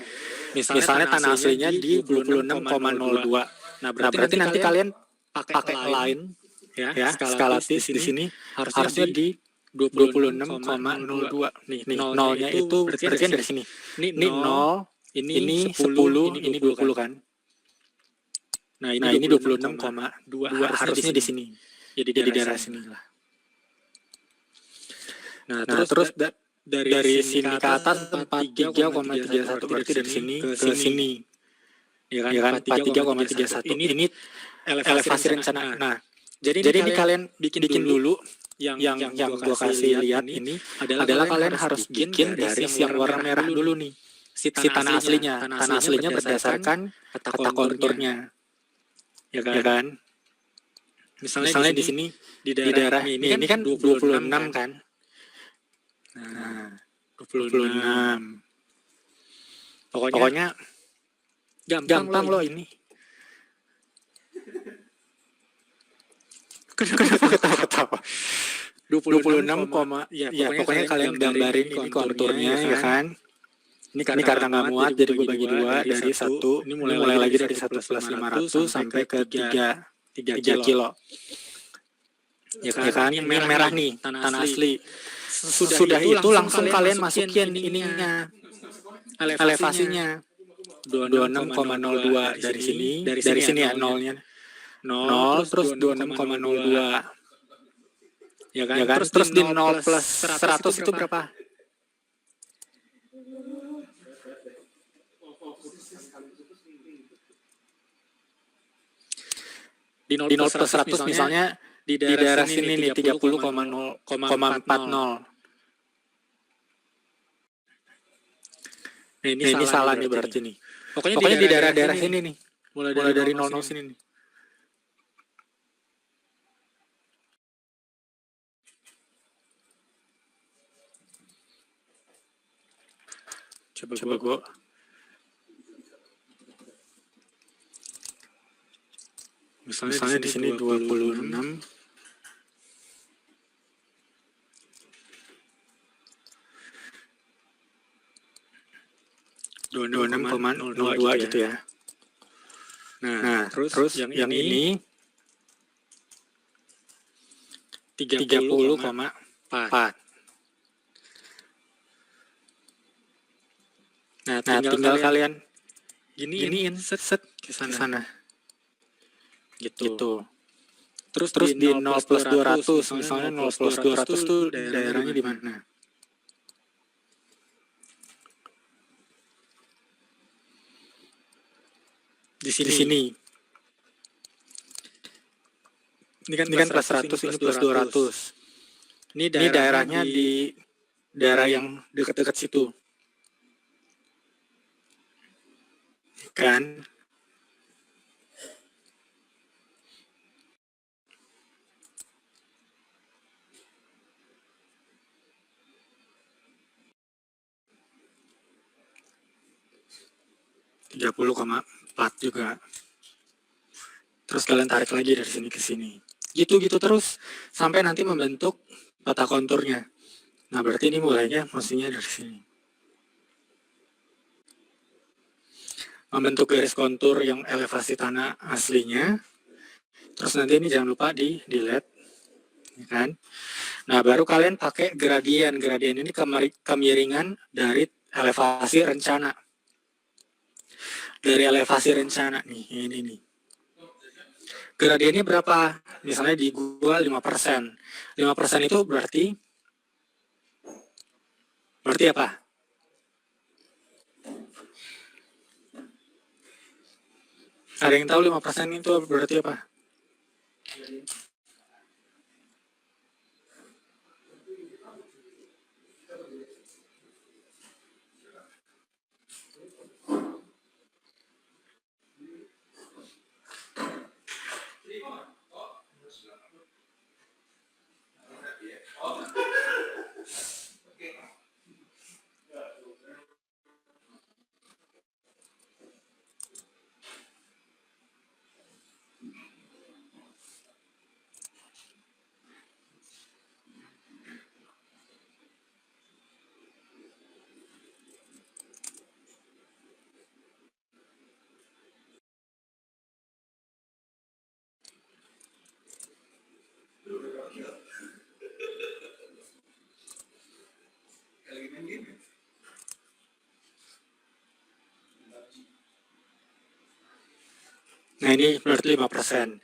Misalnya tanah aslinya di 26,02. Nah, berarti nanti kalian pakai line, ya skalatis di sini harusnya di 26,02. Nih, nolnya itu berarti dari sini. Ini 0, ini 10, ini 20 kan? Nah, ini 26,2 harusnya di sini. Jadi di daerah sini lah. Nah, terus dari sini ke atas 43,31, berarti dari sini ke sini. Ya kan, 43,31. Ini elevasi rencana. Nah, jadi ini kalian bikin dulu yang gua kasih lihat ini adalah kalian harus bikin garis yang warna merah dulu nih. Si tanah aslinya. Tanah aslinya berdasarkan peta konturnya. Ya kan? Misalnya di sini di daerah ini kan 26 kan? Nah, 26. Pokoknya gampang loh ini. Kenapa ketawa-ketawa? 26, ya pokoknya kalian gambarin ini konturnya, ya kan? Ini karena nggak muat, jadi gue bagi dua dari 1. Ini mulai lagi dari 1 plus 500 sampai ke 3 kilo. Ya kan? Yang merah nih, tanah asli. Sudah itu langsung kalian masukin ininya, elevasinya. 26,02 dari sini ya, nolnya. 0 terus 26,02. Ya kan? Terus di 0 plus 100 itu berapa? Di 0 plus 100 misalnya di daerah sini nih 30,40. Nah, ini salah nih berarti nih. Pokoknya di daerah sini nih. Mulai dari 00 sini nih. Coba gue. Misalnya di sini 26. 26,02 gitu ya. Nah, terus yang ini 30,4. Nah, tinggal kalian giniin set ke sana. Gitu. Terus di 0 plus 200, misalnya 0 plus 200 tuh daerahnya di mana? Di sini. Ini kan plus 100, ini plus 200. Ini daerahnya di daerah yang dekat-dekat situ. Kan? ,4 juga. Terus kalian tarik lagi dari sini ke sini. Gitu terus sampai nanti membentuk peta konturnya. Nah, berarti ini mulainya mestinya dari sini. Membentuk garis kontur yang elevasi tanah aslinya. Terus nanti ini jangan lupa di delete, ya kan? Nah, baru kalian pakai gradien. Gradien ini kemiringan dari elevasi rencana. Dari elevasi rencana nih, ini nih. Gradiennya berapa? Misalnya di gua 5%. 5% itu berarti apa? Ada yang tahu 5% itu berarti apa? Nah, ini berarti 5%.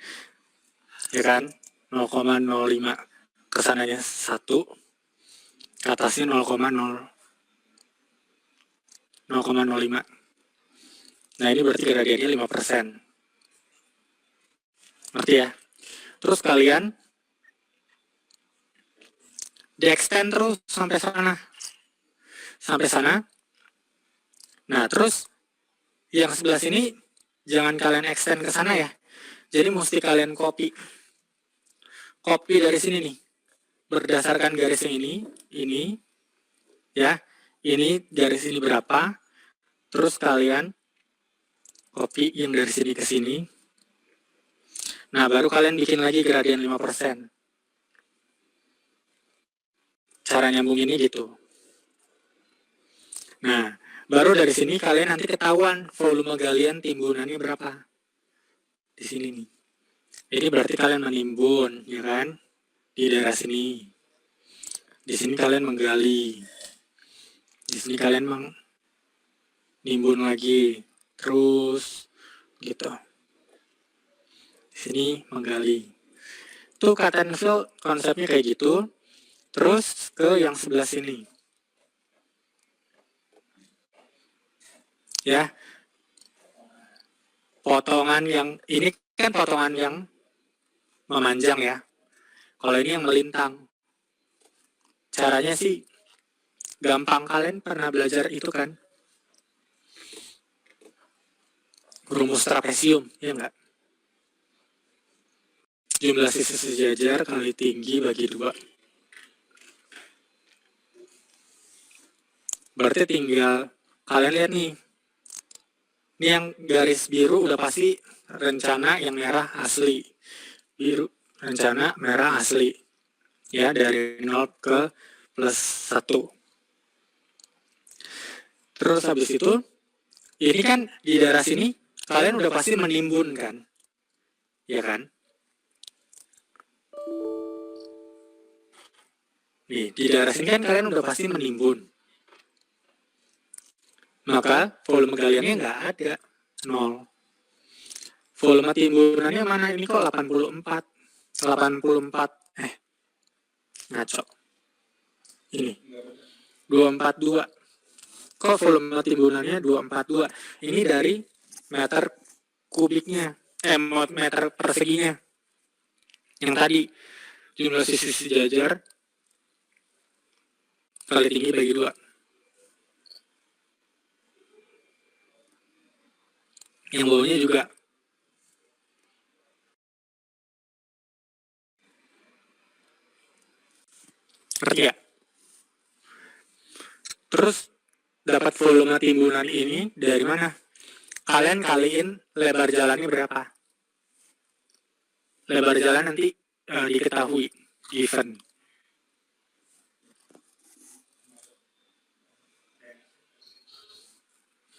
Ya kan? 0,05. Kesananya 1. Ke atasnya 0,05. Nah, ini berarti gradiennya 5%. Ngerti ya? Terus kalian di-extend terus sampai sana. Nah, terus yang sebelah sini jangan kalian extend ke sana ya. Jadi mesti kalian copy dari sini nih. Berdasarkan garis yang ini ya. Ini garis ini berapa? Terus kalian copy yang dari sini ke sini. Nah, baru kalian bikin lagi gradien 5%. Cara nyambung ini gitu. Nah, baru dari sini kalian nanti ketahuan volume galian timbunannya berapa. Di sini nih. Ini berarti kalian menimbun, ya kan? Di daerah sini. Di sini kalian menggali. Di sini kalian menimbun lagi. Terus gitu. Di sini menggali. Itu cut and fill konsepnya kayak gitu. Terus ke yang sebelah sini. Ya. Potongan yang ini kan potongan yang memanjang ya. Kalau ini yang melintang. Caranya sih gampang, kalian pernah belajar itu kan? Rumus trapesium, ya enggak? Jumlah sisi sejajar kali tinggi bagi 2. Berarti tinggal kalian lihat nih. Ini yang garis biru udah pasti rencana, yang merah asli. Biru rencana, merah asli. Ya, dari 0 ke plus 1. Terus habis itu Ini kan di daerah sini kalian udah pasti menimbun kan, ya kan? Nih, di daerah sini kan kalian udah pasti menimbun. Maka volume galiannya nggak ada, 0. Volume timbunannya mana? Ini kok 84. Ngaco. Ini 242. Kok volume timbunannya 242? Ini dari meter kubiknya, meter perseginya. Yang tadi jumlah sisi sejajar kali tinggi bagi 2. Yang bawahnya juga. Ngerti ya? Terus dapat volume timbunan ini dari mana? Kalian kaliin lebar jalannya berapa? Lebar jalan nanti diketahui, given.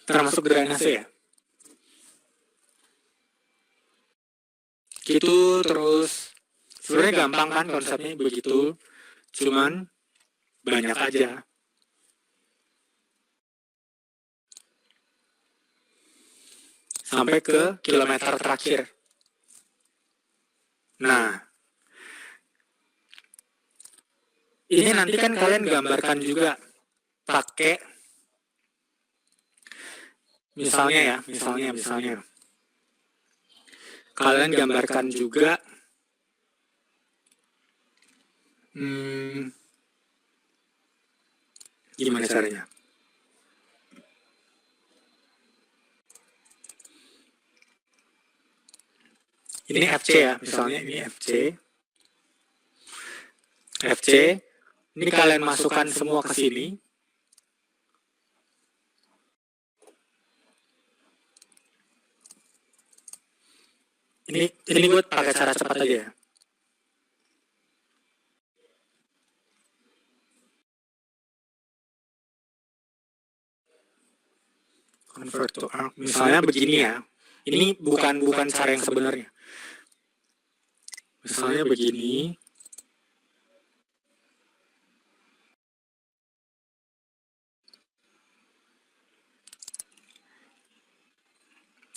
Termasuk drainase ya? Gitu terus. Sebenarnya gampang kan konsepnya begitu. Cuman banyak aja. Sampai ke kilometer terakhir. Nah, ini nanti kan kalian gambarkan juga pakai misalnya kalian gambarkan juga gimana caranya? Ini FC ya, misalnya ini FC. Ini kalian masukkan semua ke sini. Ini gue pakai cara cepat aja ya. Convert to arc. Misalnya begini ya. Ini bukan cara yang sebenarnya. Misalnya begini.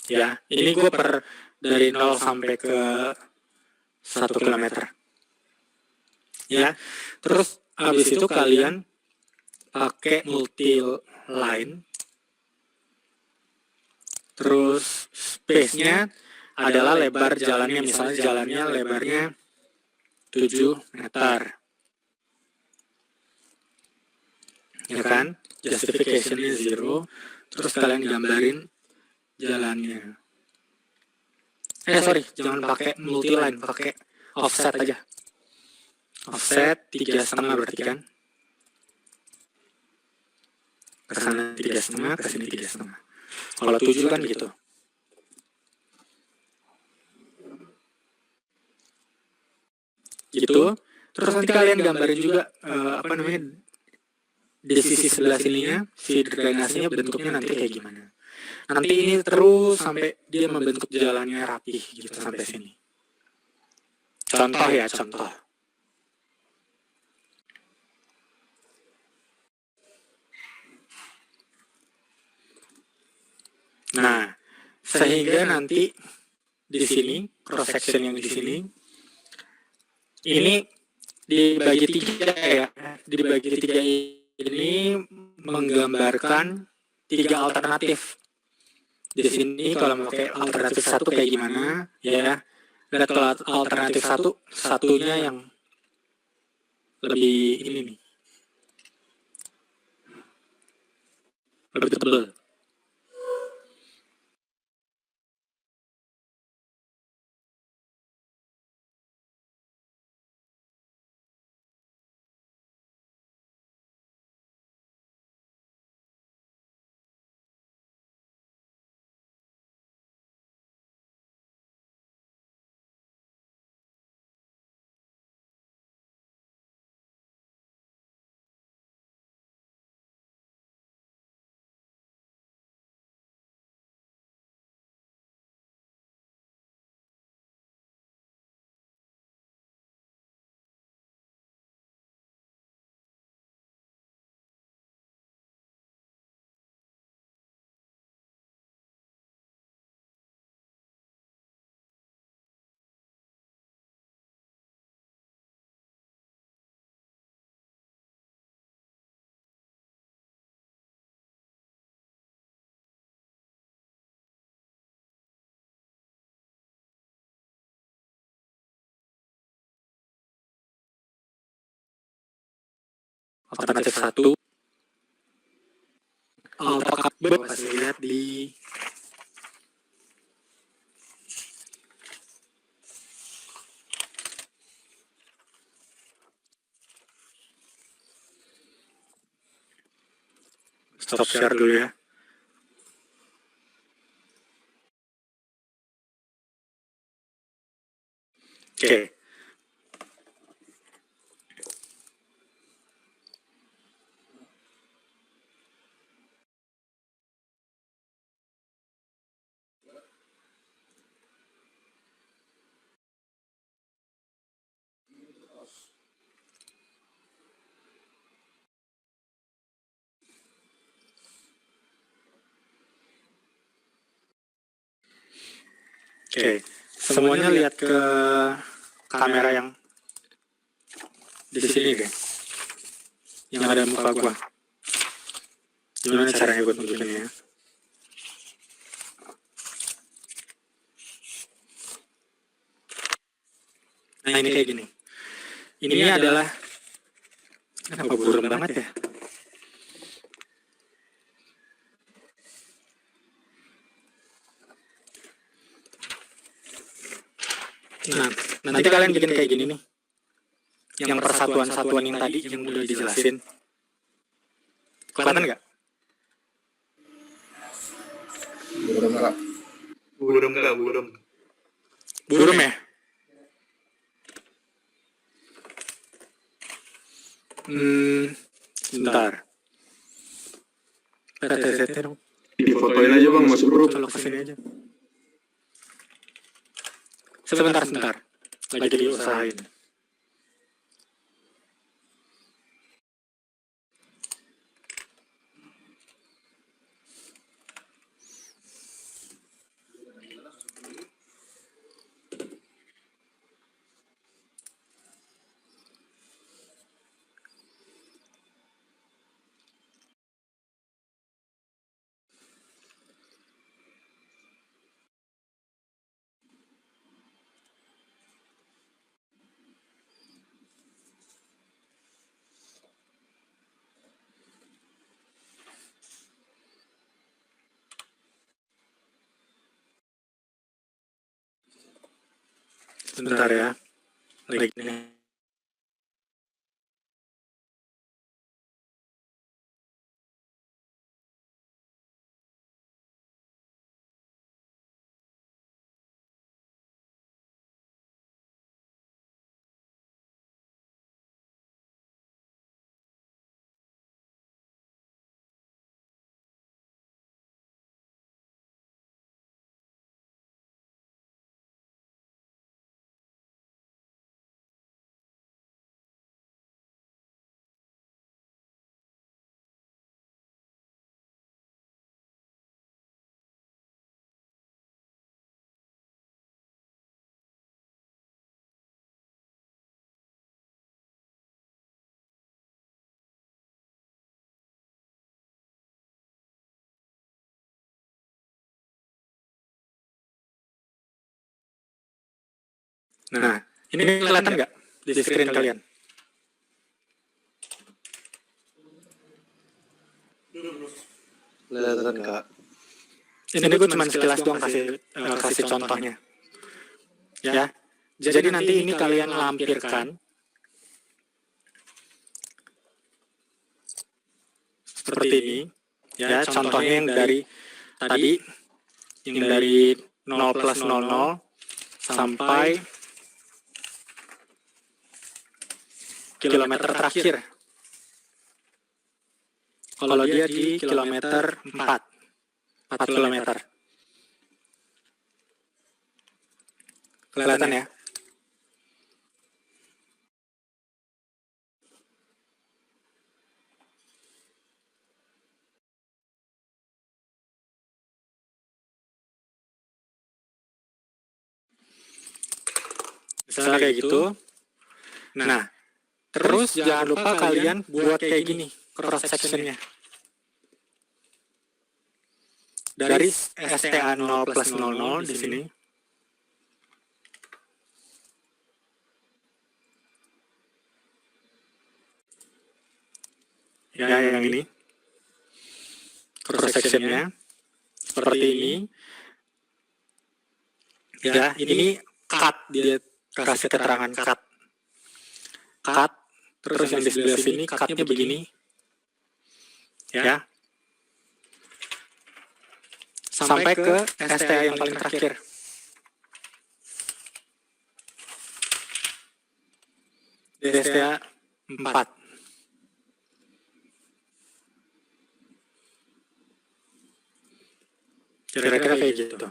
Ya, ini gue dari 0 sampai ke 1 kilometer. Ya, terus habis itu kalian pakai multi line. Terus space-nya adalah lebar jalannya, misalnya jalannya lebarnya 7 meter. Ya kan? Justification-nya 0. Terus kalian gambarin jalannya. Jangan pakai multi line, pakai offset aja. Offset 3,5 berarti kan? Ke sana 3,5, ke sini 3,5. Kalau 7 kan gitu. Gitu. Terus nanti kalian gambarin juga di sisi sebelah sininya, si drainasenya bentuknya nanti kayak gimana. Nanti ini terus sampai dia membentuk jalannya rapih gitu sampai sini. Contoh ya, contoh. Nah, sehingga nanti di sini, cross section yang di sini, ini dibagi 3 ya. Dibagi 3 ini menggambarkan 3 alternatif. Di sini kalau pakai alternatif 1 kayak gimana, ya. Lihat kalau alternatif 1, satunya yang lebih ini nih. Lebih tebal. alternatif 1, alpha cup B, kasih lihat di stop share dulu ya. Oke. Oke, semuanya lihat ke kamera yang di sini deh, yang ada muka gua. Gimana caranya gue tunjukin ya? Nah ini kayak gini. Ini adalah, kenapa buram banget ya? Nah, nanti kalian bikin kayak gini nih. Yang persatuan-satuan yang tadi yang udah dijelasin. Kelihatan nggak? Buram ya? Bentar. PTSD dong. Difotoin aja bang, masuk grup. Kalau kesini aja. Sebentar. Lagi diusahain. Sebentar ya. Lagi nih. Nah, ini kelihatan nggak di screen kalian? Kelihatan kak. Ini gue cuma sekilas doang kasih contohnya. Ya. Jadi nanti ini kalian lampirkan seperti ini. Ya, contohnya yang dari tadi, yang dari 0 plus 00 sampai kilometer terakhir. Kalau dia di kilometer 4 kilometer. Kelihatan ya? Misalnya kayak gitu. Nah, terus jangan lupa kalian buat kayak gini cross sectionnya. Dari STA 0 plus 00 di sini. Ya, yang ini. Cross sectionnya seperti ini. Ya, ini cut, dia kasih keterangan cut. Cut, terus yang di sebelah sini cutnya begini. Ya. Sampai ke STA yang paling terakhir. Di STA 4. Kira-kira kayak gitu.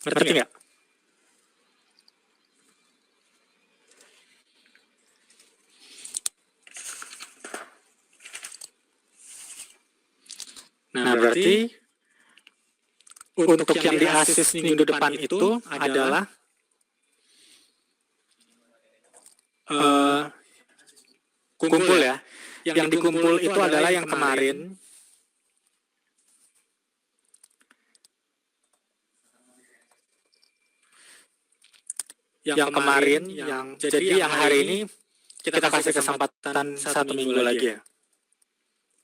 Ngerti nggak? Nah, berarti untuk yang di ASIS minggu depan itu adalah kumpul ya. Yang dikumpul itu adalah yang kemarin. Jadi yang hari ini kita kasih kesempatan 1 minggu lagi ya.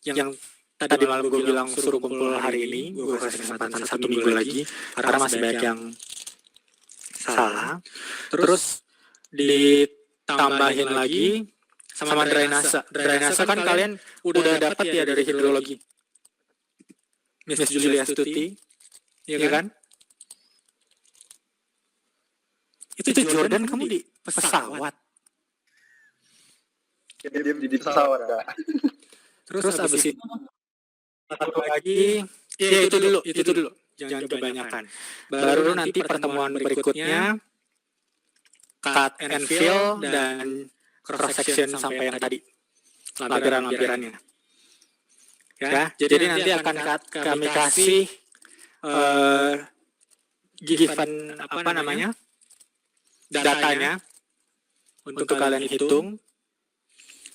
Yang tadi malam gue bilang suruh kumpul hari ini, gue kasih kesempatan 1 minggu lagi karena masih banyak yang salah. Terus ditambahin lagi sama drainase. Drainase kan kalian udah dapat ya dari hidrologi. Miss Julia Stuti, ya kan? Itu Jordan kamu di pesawat. Dia di pesawat, Kak. Terus abis itu satu lagi, ya itu dulu. Jangan kebanyakan. Baru nanti pertemuan berikutnya cut and fill dan cross section sampai yang tadi lampiran-lampirannya. Ya, jadi nanti akan kami kasih given datanya untuk kalian hitung,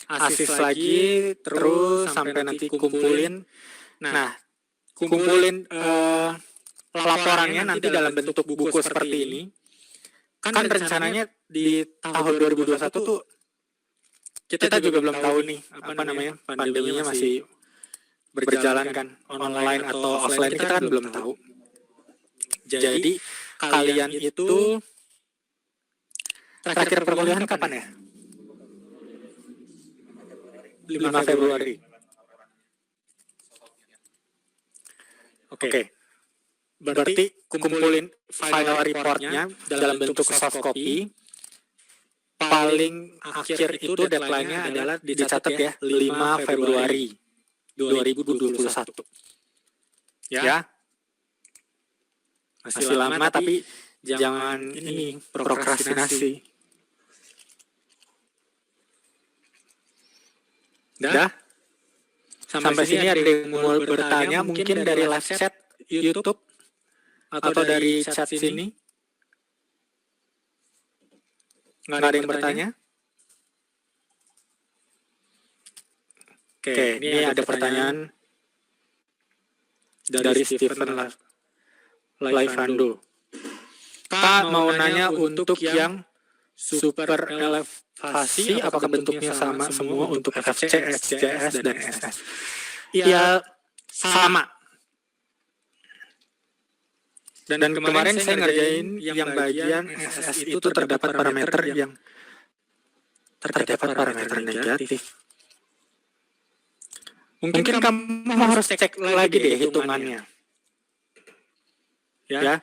ASIS lagi, terus sampai nanti kumpulin. Nah, kumpulin laporannya nanti dalam bentuk buku seperti ini. Kan rencananya di tahun 2021 tuh kita juga belum tahu nih pandeminya masih berjalan kan, online atau offline kita kan belum tahu. Jadi kalian itu terakhir perkuliahan kapan ya? 5 Februari. Oke. Berarti kumpulin final reportnya dalam bentuk soft copy. Paling akhir itu deadline-nya adalah dicatat ya 5 Februari 2021. Ya. Masih lama tapi jangan ini prokrastinasi. Dah? Sampai sini ada yang mau bertanya mungkin dari live chat YouTube atau dari chat sini? Nggak ada yang bertanya? Oke, ini ada pertanyaan dari Stephen Laifando. Kak mau nanya untuk yang super elevasi, apakah bentuknya sama semua untuk FFC, SCS, dan SS? Ya, sama. Dan kemarin saya ngerjain yang bagian SS itu terdapat parameter negatif. Mungkin kamu harus cek lagi deh hitungannya. Ya.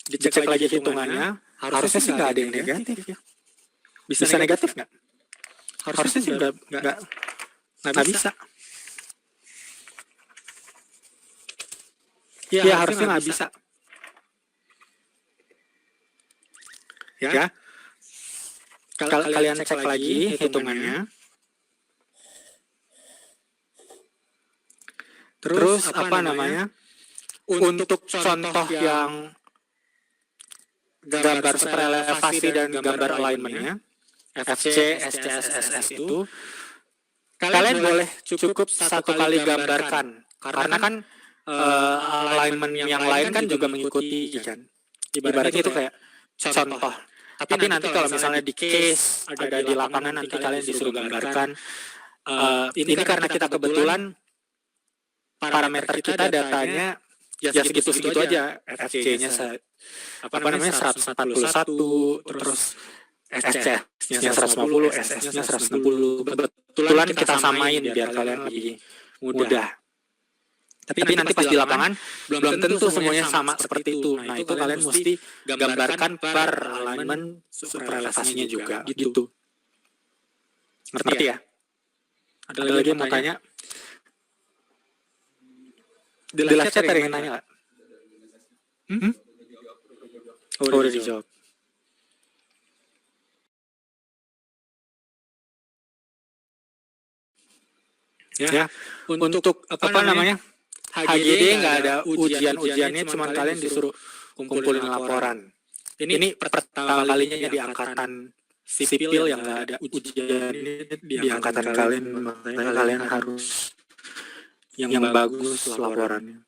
Dicek lagi hitungannya, harusnya sih nggak ada yang negatif ya. Bisa negatif nggak? Harusnya sih nggak bisa. Ya harusnya nggak bisa. Ya. Kalau kalian cek lagi hitungannya. Terus untuk contoh yang gambar superelevasi dan gambar alignment-nya, FC, SCS, SS itu, kalian boleh cukup satu kali gambarkan. Karena kan alignment yang lain kan juga mengikuti kan. Ibaratnya itu kayak contoh. Tapi nanti kalau misalnya di case ada di lapangan nanti kalian disuruh gambarkan. Ini karena kita kebetulan parameter kita datanya ya segitu-segitu aja. FFC-nya 141, terus SCS-nya 150, SS-nya 160. Kebetulan kita samain biar kalian lebih mudah. Tapi nanti pas di lapangan belum tentu semuanya sama seperti itu. Nah, itu kalian mesti gambarkan per alignment suprelevasinya juga gitu. Ngerti ya? Ada lagi yang mau tanya? Di live chat ada yang nanya nggak? Oh, udah dijawab. Ya, untuk apa namanya? HGD nggak ada ujian-ujiannya, cuman kalian disuruh kumpulin laporan. Ini pertama kalinya di angkatan sipil yang nggak ada ujian ini di angkatan kalian, makanya kalian harus yang bagus laporannya.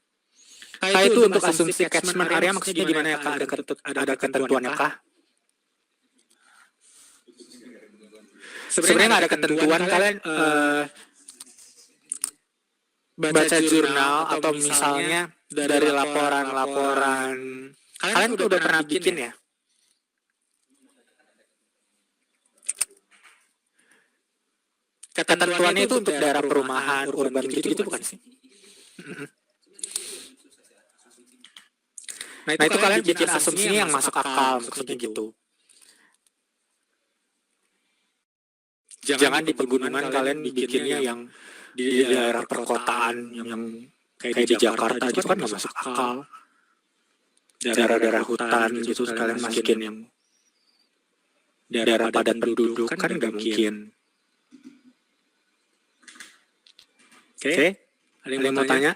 Itu untuk asumsi catchment area maksudnya gimana ya Kak? Ada ketentuannya kah? Sebenarnya nggak ada ketentuan, kalian baca jurnal atau misalnya dari laporan-laporan kalian udah pernah bikin ya? Ketentuannya itu untuk daerah perumahan, urban gitu bukan sih? Nah itu kalian bikin asumsinya yang masuk akal maksudnya gitu. Jangan di pegunungan kalian bikinnya yang di daerah perkotaan yang kayak di Jakarta itu kan nggak masuk akal. Daerah-daerah hutan gitu kalian masukin yang daerah padat penduduk kan nggak mungkin. Oke, ada yang mau tanya?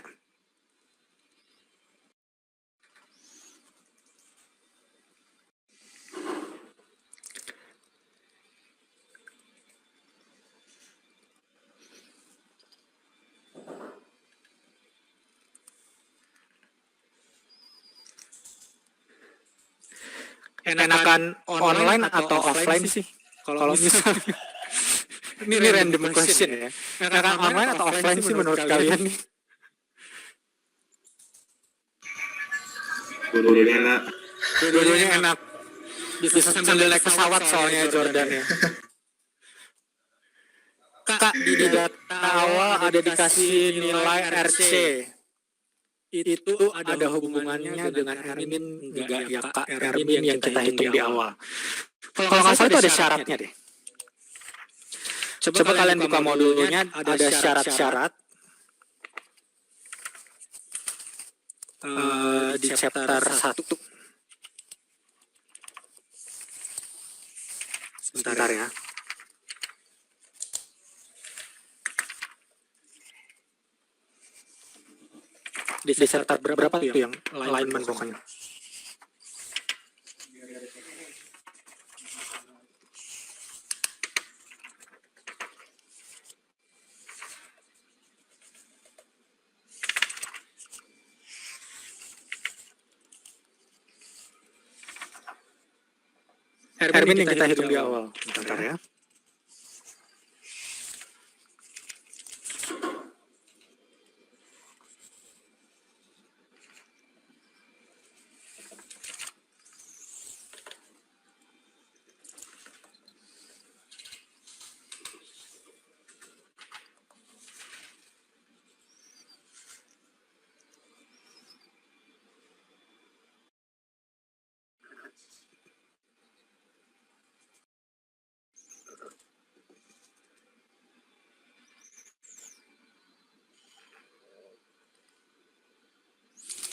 Enakan online atau offline sih? Kalau misalnya ini random question ya. Enakan online atau offline sih menurut kalian nih? Dua-duanya enak. Dua-duanya enak. Bisa sambil naik pesawat soalnya Jordan ya. Kak, di data awal ada dikasih nilai RC. Itu ada hubungannya dengan Ermin enggak ya Kak? Ermin yang kita hitung di awal. Kalau nggak salah itu ada syaratnya deh. Coba kalian buka modulnya, ada syarat-syarat di chapter 1. Sebentar ya. Di chapter berapa tuh yang alignment pokoknya? Ermin yang kita hitung di awal. Bentar ya.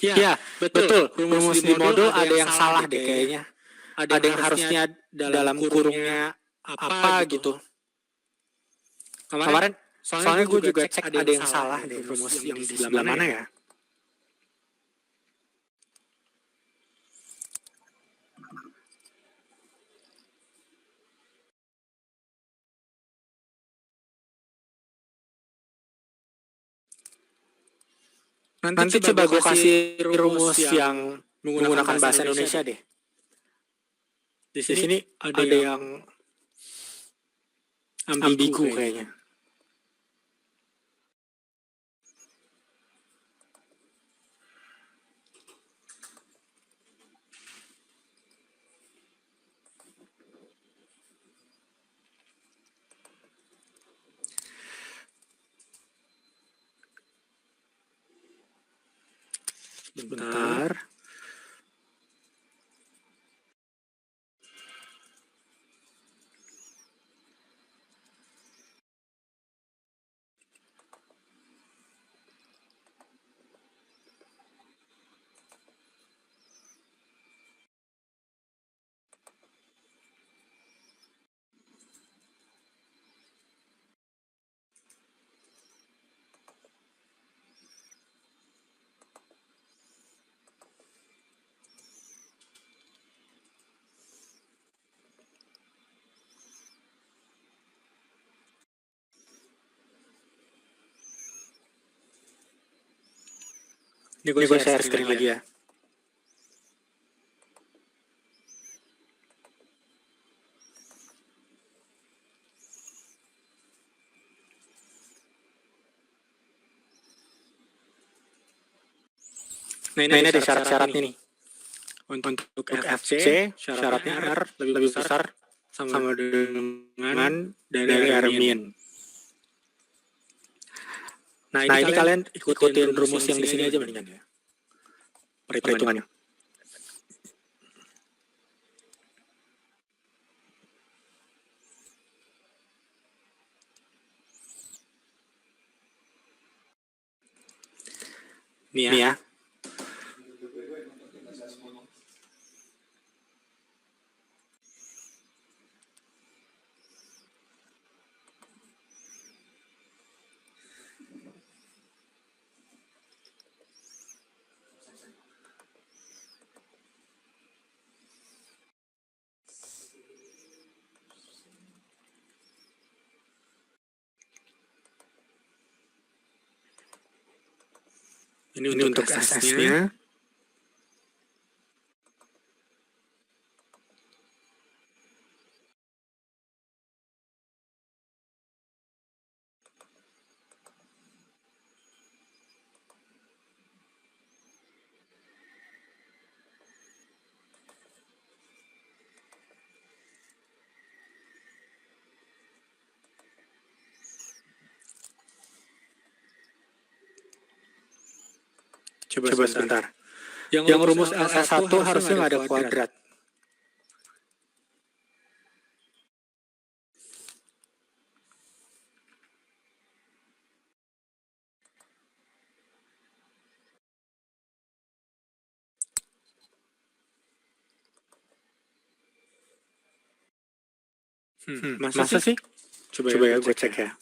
Iya, betul. Rumus di modul ada yang salah deh kayaknya. Ada yang harusnya dalam kurungnya apa gitu. Kemarin soalnya gue juga cek ada yang salah deh rumus yang di sebelah mana ya. Nanti coba gue kasih rumus yang menggunakan bahasa Indonesia deh. Di sini ada yang ambigu kayaknya. Bentar. Ini gue share screen lagi ya. Nah ini ada syarat-syaratnya nih. Untuk FC, syaratnya R lebih besar sama dengan dari R min. Nah ini kalian ikutin rumus yang di sini aja mendingan ya. Perhitungannya. Nih ya. Ini untuk SS-nya. Coba sebentar. Yang rumus SS1 harusnya nggak ada kuadrat. Masa sih? Coba ya gue cek ya.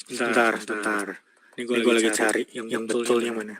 Sebentar. Ini gue lagi cari yang betulnya mana.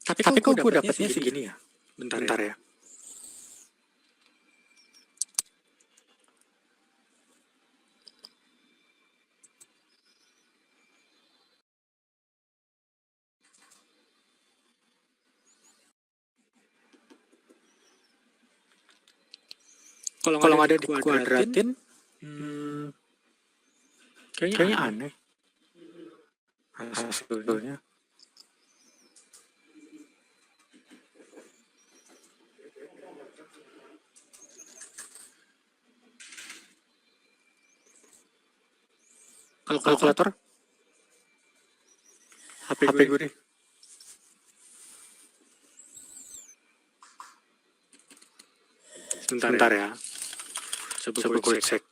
Tapi kok gue dapetnya segini ya? Bentar ya. Kalau nggak ada dikuadratin, kayaknya aneh hasilnya. Kalkulator, HP gue deh. Sebentar ya. Coba gue cek.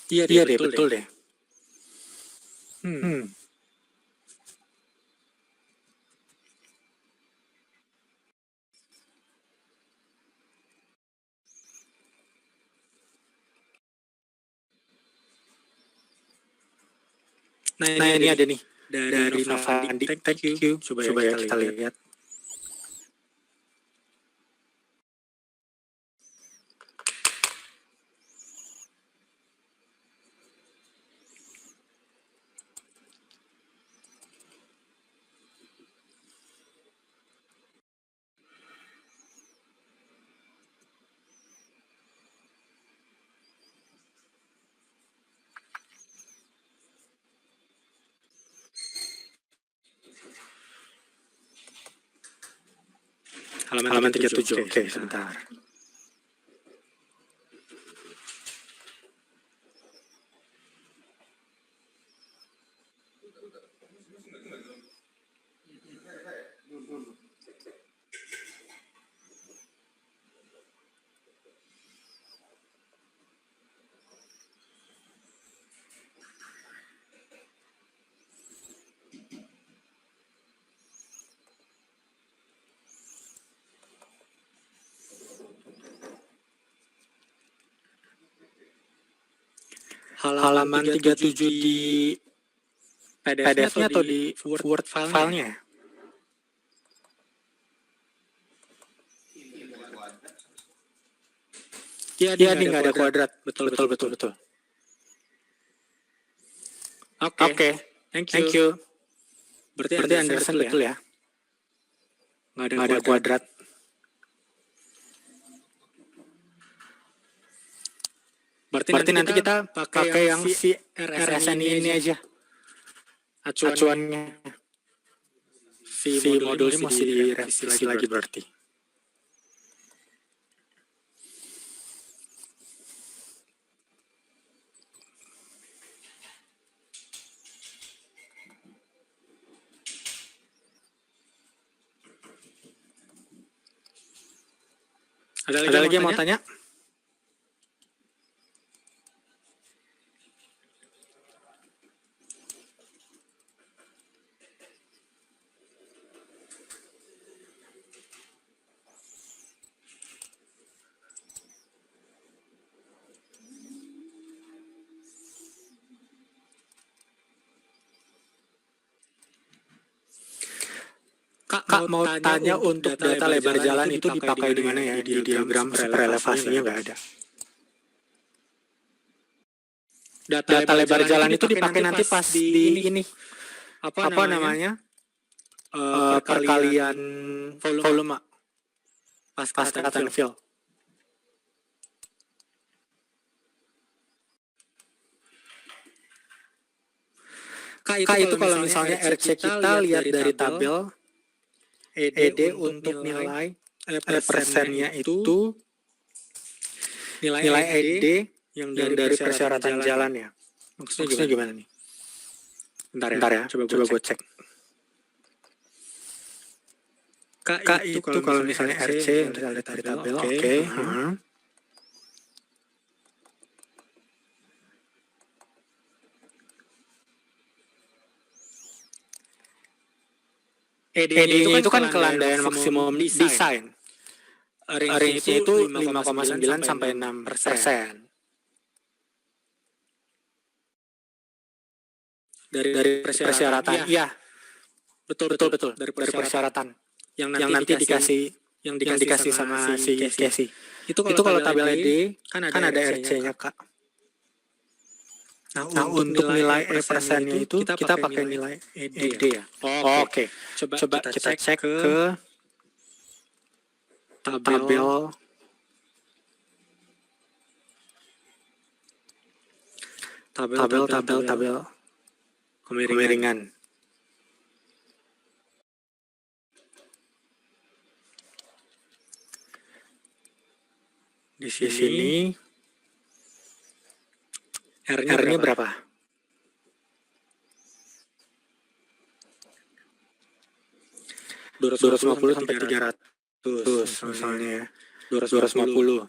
Iya deh, betul deh. Nah, ini ada nih dari Novandi. Thank you. Coba ya kita lihat. Halaman 37. Oke, sebentar. Halaman 37 di PDF-nya atau di Word file-nya? Iya, ini nggak ada kuadrat. Betul. Oke. Thank you. Berarti Anderson betul ya? Nggak ada kuadrat. Berarti nanti kita pakai yang si RSN ini aja. Acuannya. Si modul ini masih direvisi lagi berarti. Ada lagi yang mau tanya? Kak mau tanya untuk data lebar jalan itu dipakai di mana ya? Di diagram superelevasinya nggak ada. Data lebar jalan itu dipakai nanti pas di ini. Apa namanya? Perkalian volume. Pas cut and fill. Kak itu kalau misalnya RC kita lihat dari tabel ED untuk nilai persennya itu nilai ED yang dari persyaratan jalan ya. Maksudnya gimana nih? Bentar ya, coba gue cek. Kak itu kalau misalnya RC yang kita lihat dari tabel, oke. ED-nya itu kan kelandaian maksimum desain. Range-nya itu 5,9 sampai 6%. Dari persyaratan. Iya. Betul. Dari persyaratan. Yang nanti dikasih sama si Casey. Itu kalau tabel ED kan ada RC-nya, Kak. Nah, untuk nilai persennya itu kita pakai nilai ED ya. Oke. Coba kita cek ke tabel kemiringan. Di sini R-nya berapa? $250 sampai 300 misalnya ya. 250.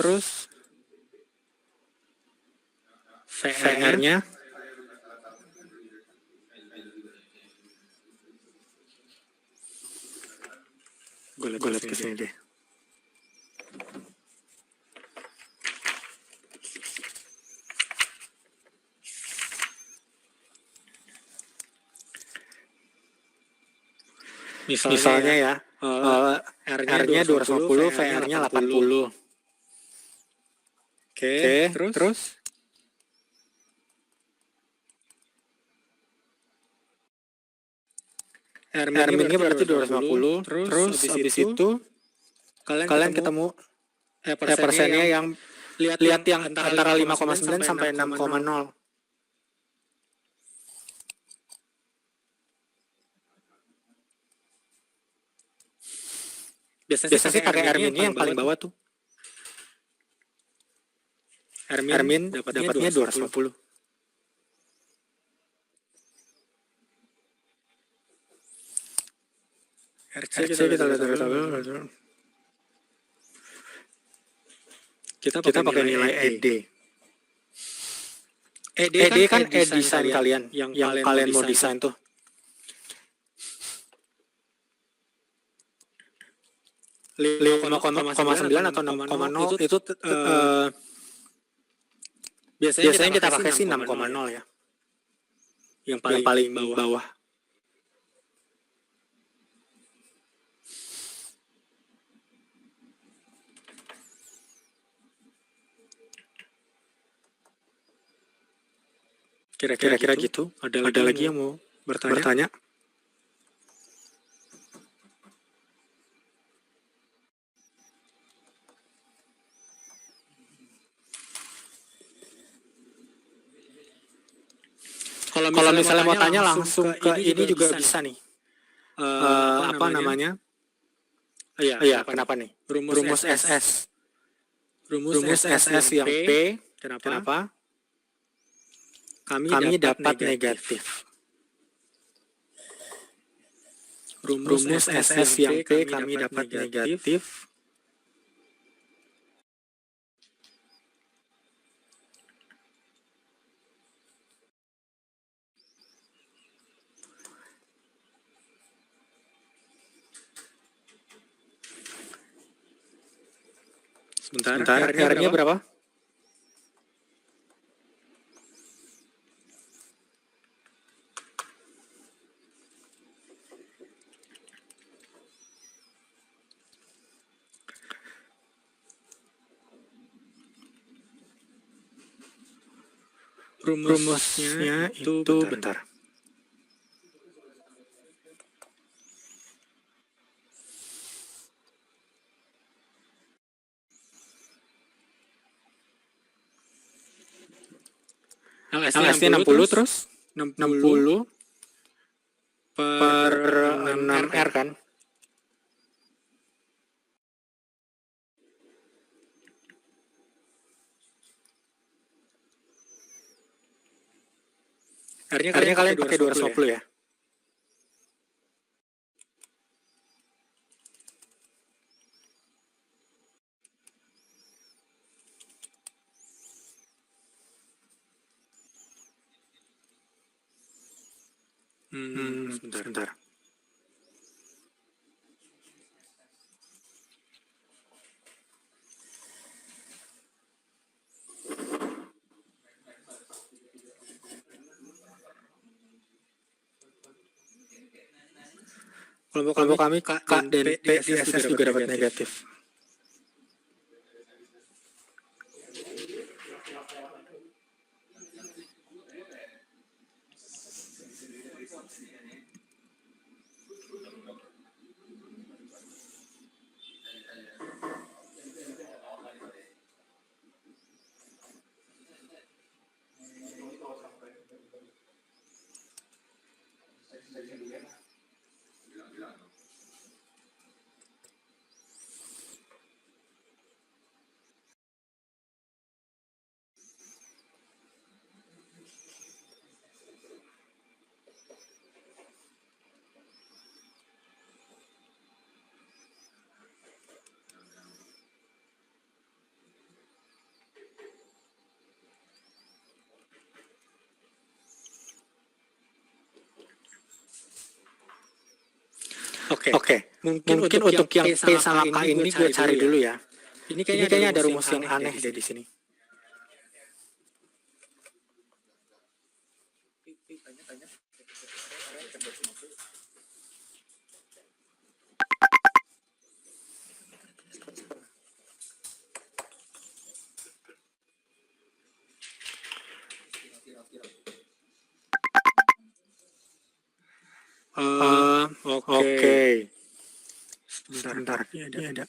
Terus VR-nya Gue liat kesini deh. Misalnya ya, R-nya 250, VR-nya 80. Oke, terus? R-nya berarti 250, terus habis itu kalian ketemu persennya yang lihat yang antara 5,9 sampai 6,0. Biasanya sih pakai R-nya yang paling bawah tuh. R-min dapatnya 250. RC kita lihat tabel. Kita pakai nilai ED. ED kan desain kalian yang kalian mau desain tuh. 5,9 atau 6,0 itu biasanya kita pakai sih 6,0 ya. Yang paling bawah. Kira-kira gitu. Ada lagi yang mau bertanya? Kalau misalnya mau tanya langsung ke ini juga bisa nih. Apa namanya? Iya, kenapa nih? Rumus SS. Rumus SS yang P, kenapa? Kami dapat negatif. Rumus SS yang P kami dapat negatif. Sebentar, R-nya berapa? Rumusnya itu bentar. LSD 60 terus 60 per 6R kan? R-nya kalian pakai 250 ya? Sebentar. Kelompok kami K dan P di SS juga dapat negatif. Oke. Mungkin untuk yang P sama K ini gue cari dulu ya. Ini kayaknya ada rumus yang aneh deh di sini. Oke. Sebentar. Ini ada.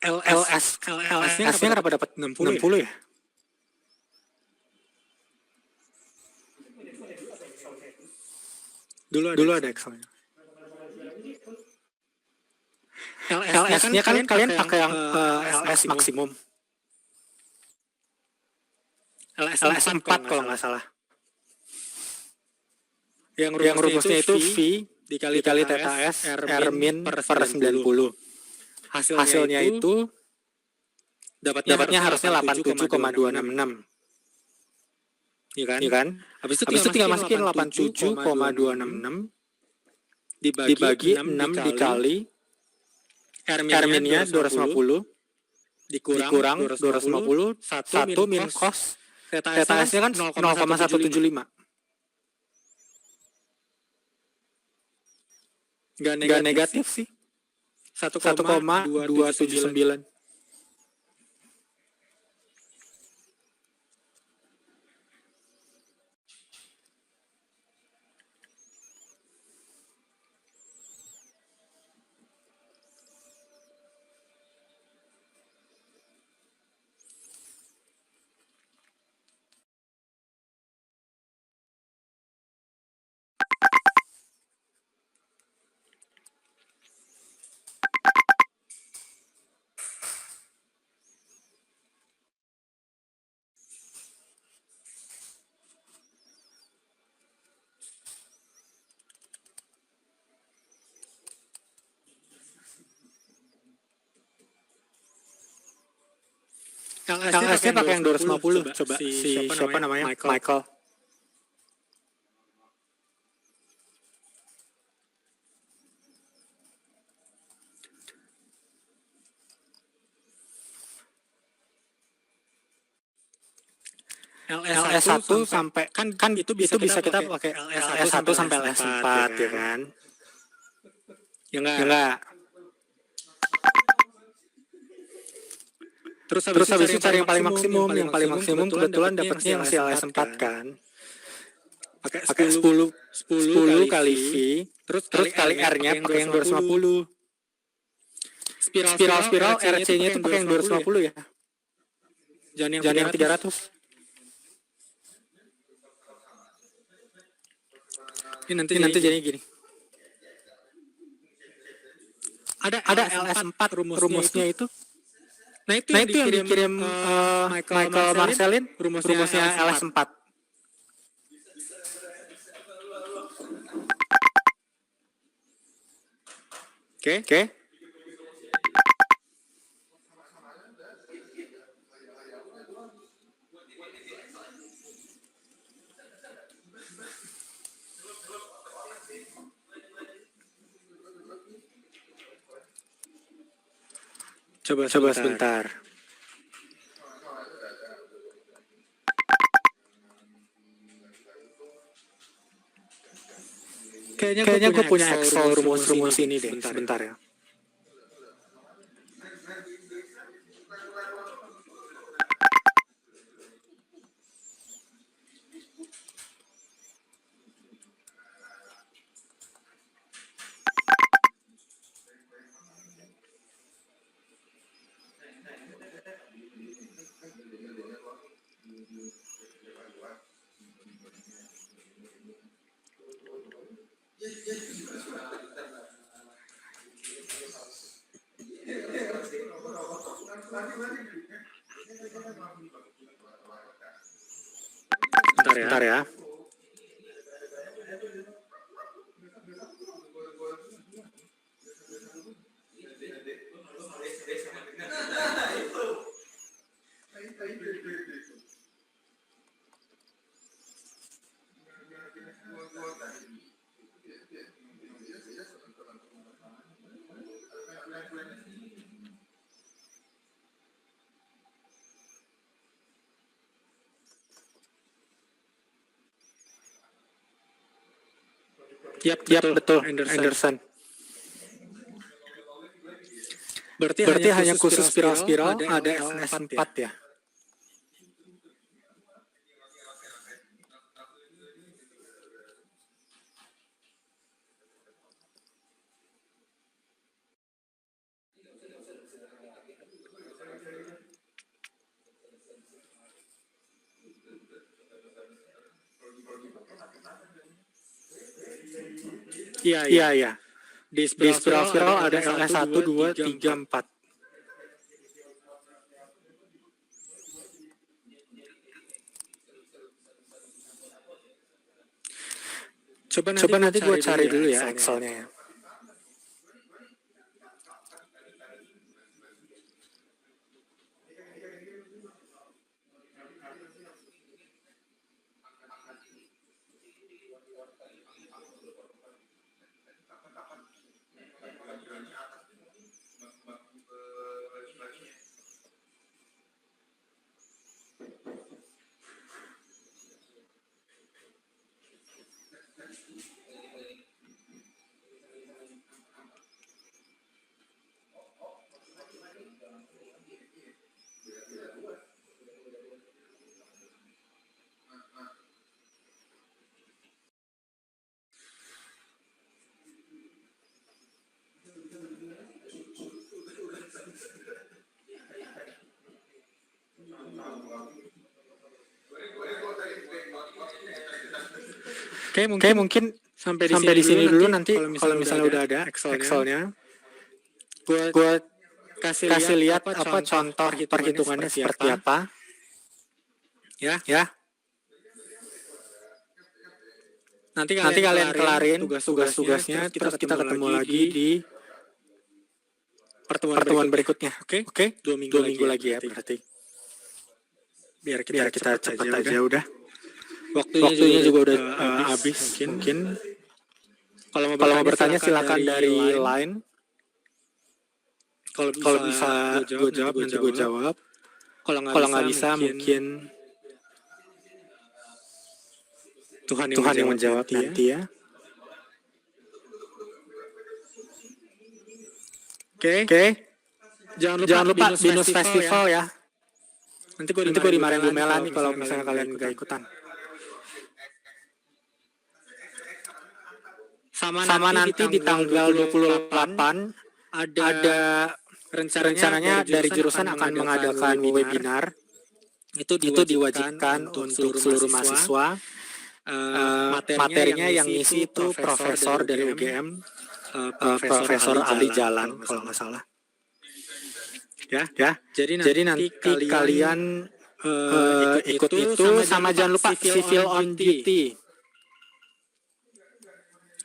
LS-nya kenapa dapat 60 ya? Dulu ada Excel-nya. LS-nya kan kalian pakai yang LS maksimum. LS 4 kalau nggak salah. Yang rumusnya itu V dikali theta S R min per 90. Hasilnya itu dapatnya harusnya 87,266. Iya kan? Habis itu tinggal masukin 87,266 dibagi 6 dikali R-nya 250 dikurang 250 1 min cos theta S-nya kan 0,175. Nggak negatif sih. 1,279. LS-nya pakai yang 250. Coba siapa namanya? Michael. LS1 sampai kan itu bisa kita pakai LS1 sampai LS4 ya kan? Ya enggak. Terus habis itu cari yang paling maksimum kebetulan dapatnya yang si LS4 kan. Pakai 10 kali V, terus kali R-nya pakai yang 250. Spiral RC-nya itu pakai yang 250 ya. Jangan yang 300. Ini nanti jadi gini. Ada LS4 rumusnya itu. Nah itu yang dikirim Michael Marcelin, rumusnya LS4. Oke. Coba sebentar. Kayaknya gue punya Excel rumus ini deh. Sebentar ya. Bentar ya. Yap, betul. Anderson. Berarti hanya khusus spiral-spiral ada SNS4 ya. Iya. Di spiral ada LS1, 2, 3, 4. Coba nanti gue cari dulu ya Excel-nya ya. Oke, mungkin sampai di sini dulu nanti kalau misalnya udah ada Excel-nya. Gue kasih lihat apa contoh perhitungannya seperti apa. Ya. Nanti kalian kelarin tugas-tugasnya, terus kita ketemu lagi di pertemuan berikutnya. Oke? 2 minggu lagi ya berarti. Biar kita cepat aja udah. Waktunya juga udah habis mungkin. Kalau mau bertanya silakan dari line. Kalau bisa gue jawab nanti gue jawab. Kalau nggak bisa mungkin Tuhan yang menjawab nanti ya. Oke. Jangan lupa Binus Festival ya. Nanti gue dimarahin Bu Melani kalau misalnya kalian nggak ikutan. Sama nanti di tanggal 28 ada rencananya dari jurusan akan mengadakan webinar. Itu diwajibkan untuk seluruh mahasiswa. Materinya yang ngisi itu profesor dari UGM, Profesor Ali Jalan kalau nggak salah. Ya. Jadi nanti kalian ikut itu sama jangan lupa civil on duty.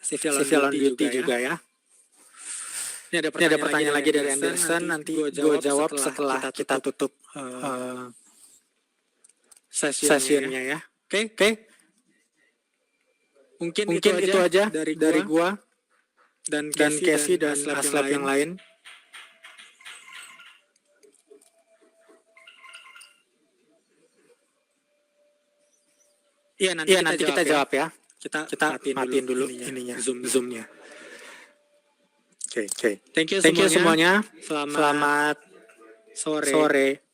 Civil on duty juga ya. Ini ada pertanyaan lagi dari Anderson. Nanti gue jawab setelah kita tutup sessionnya ya. Oke. Mungkin itu aja dari gue dan Casey dan Aslab yang lain. Iya nanti kita jawab ya. Kita matiin dulu ininya zoomnya. Oke. Thank you semuanya. Selamat sore.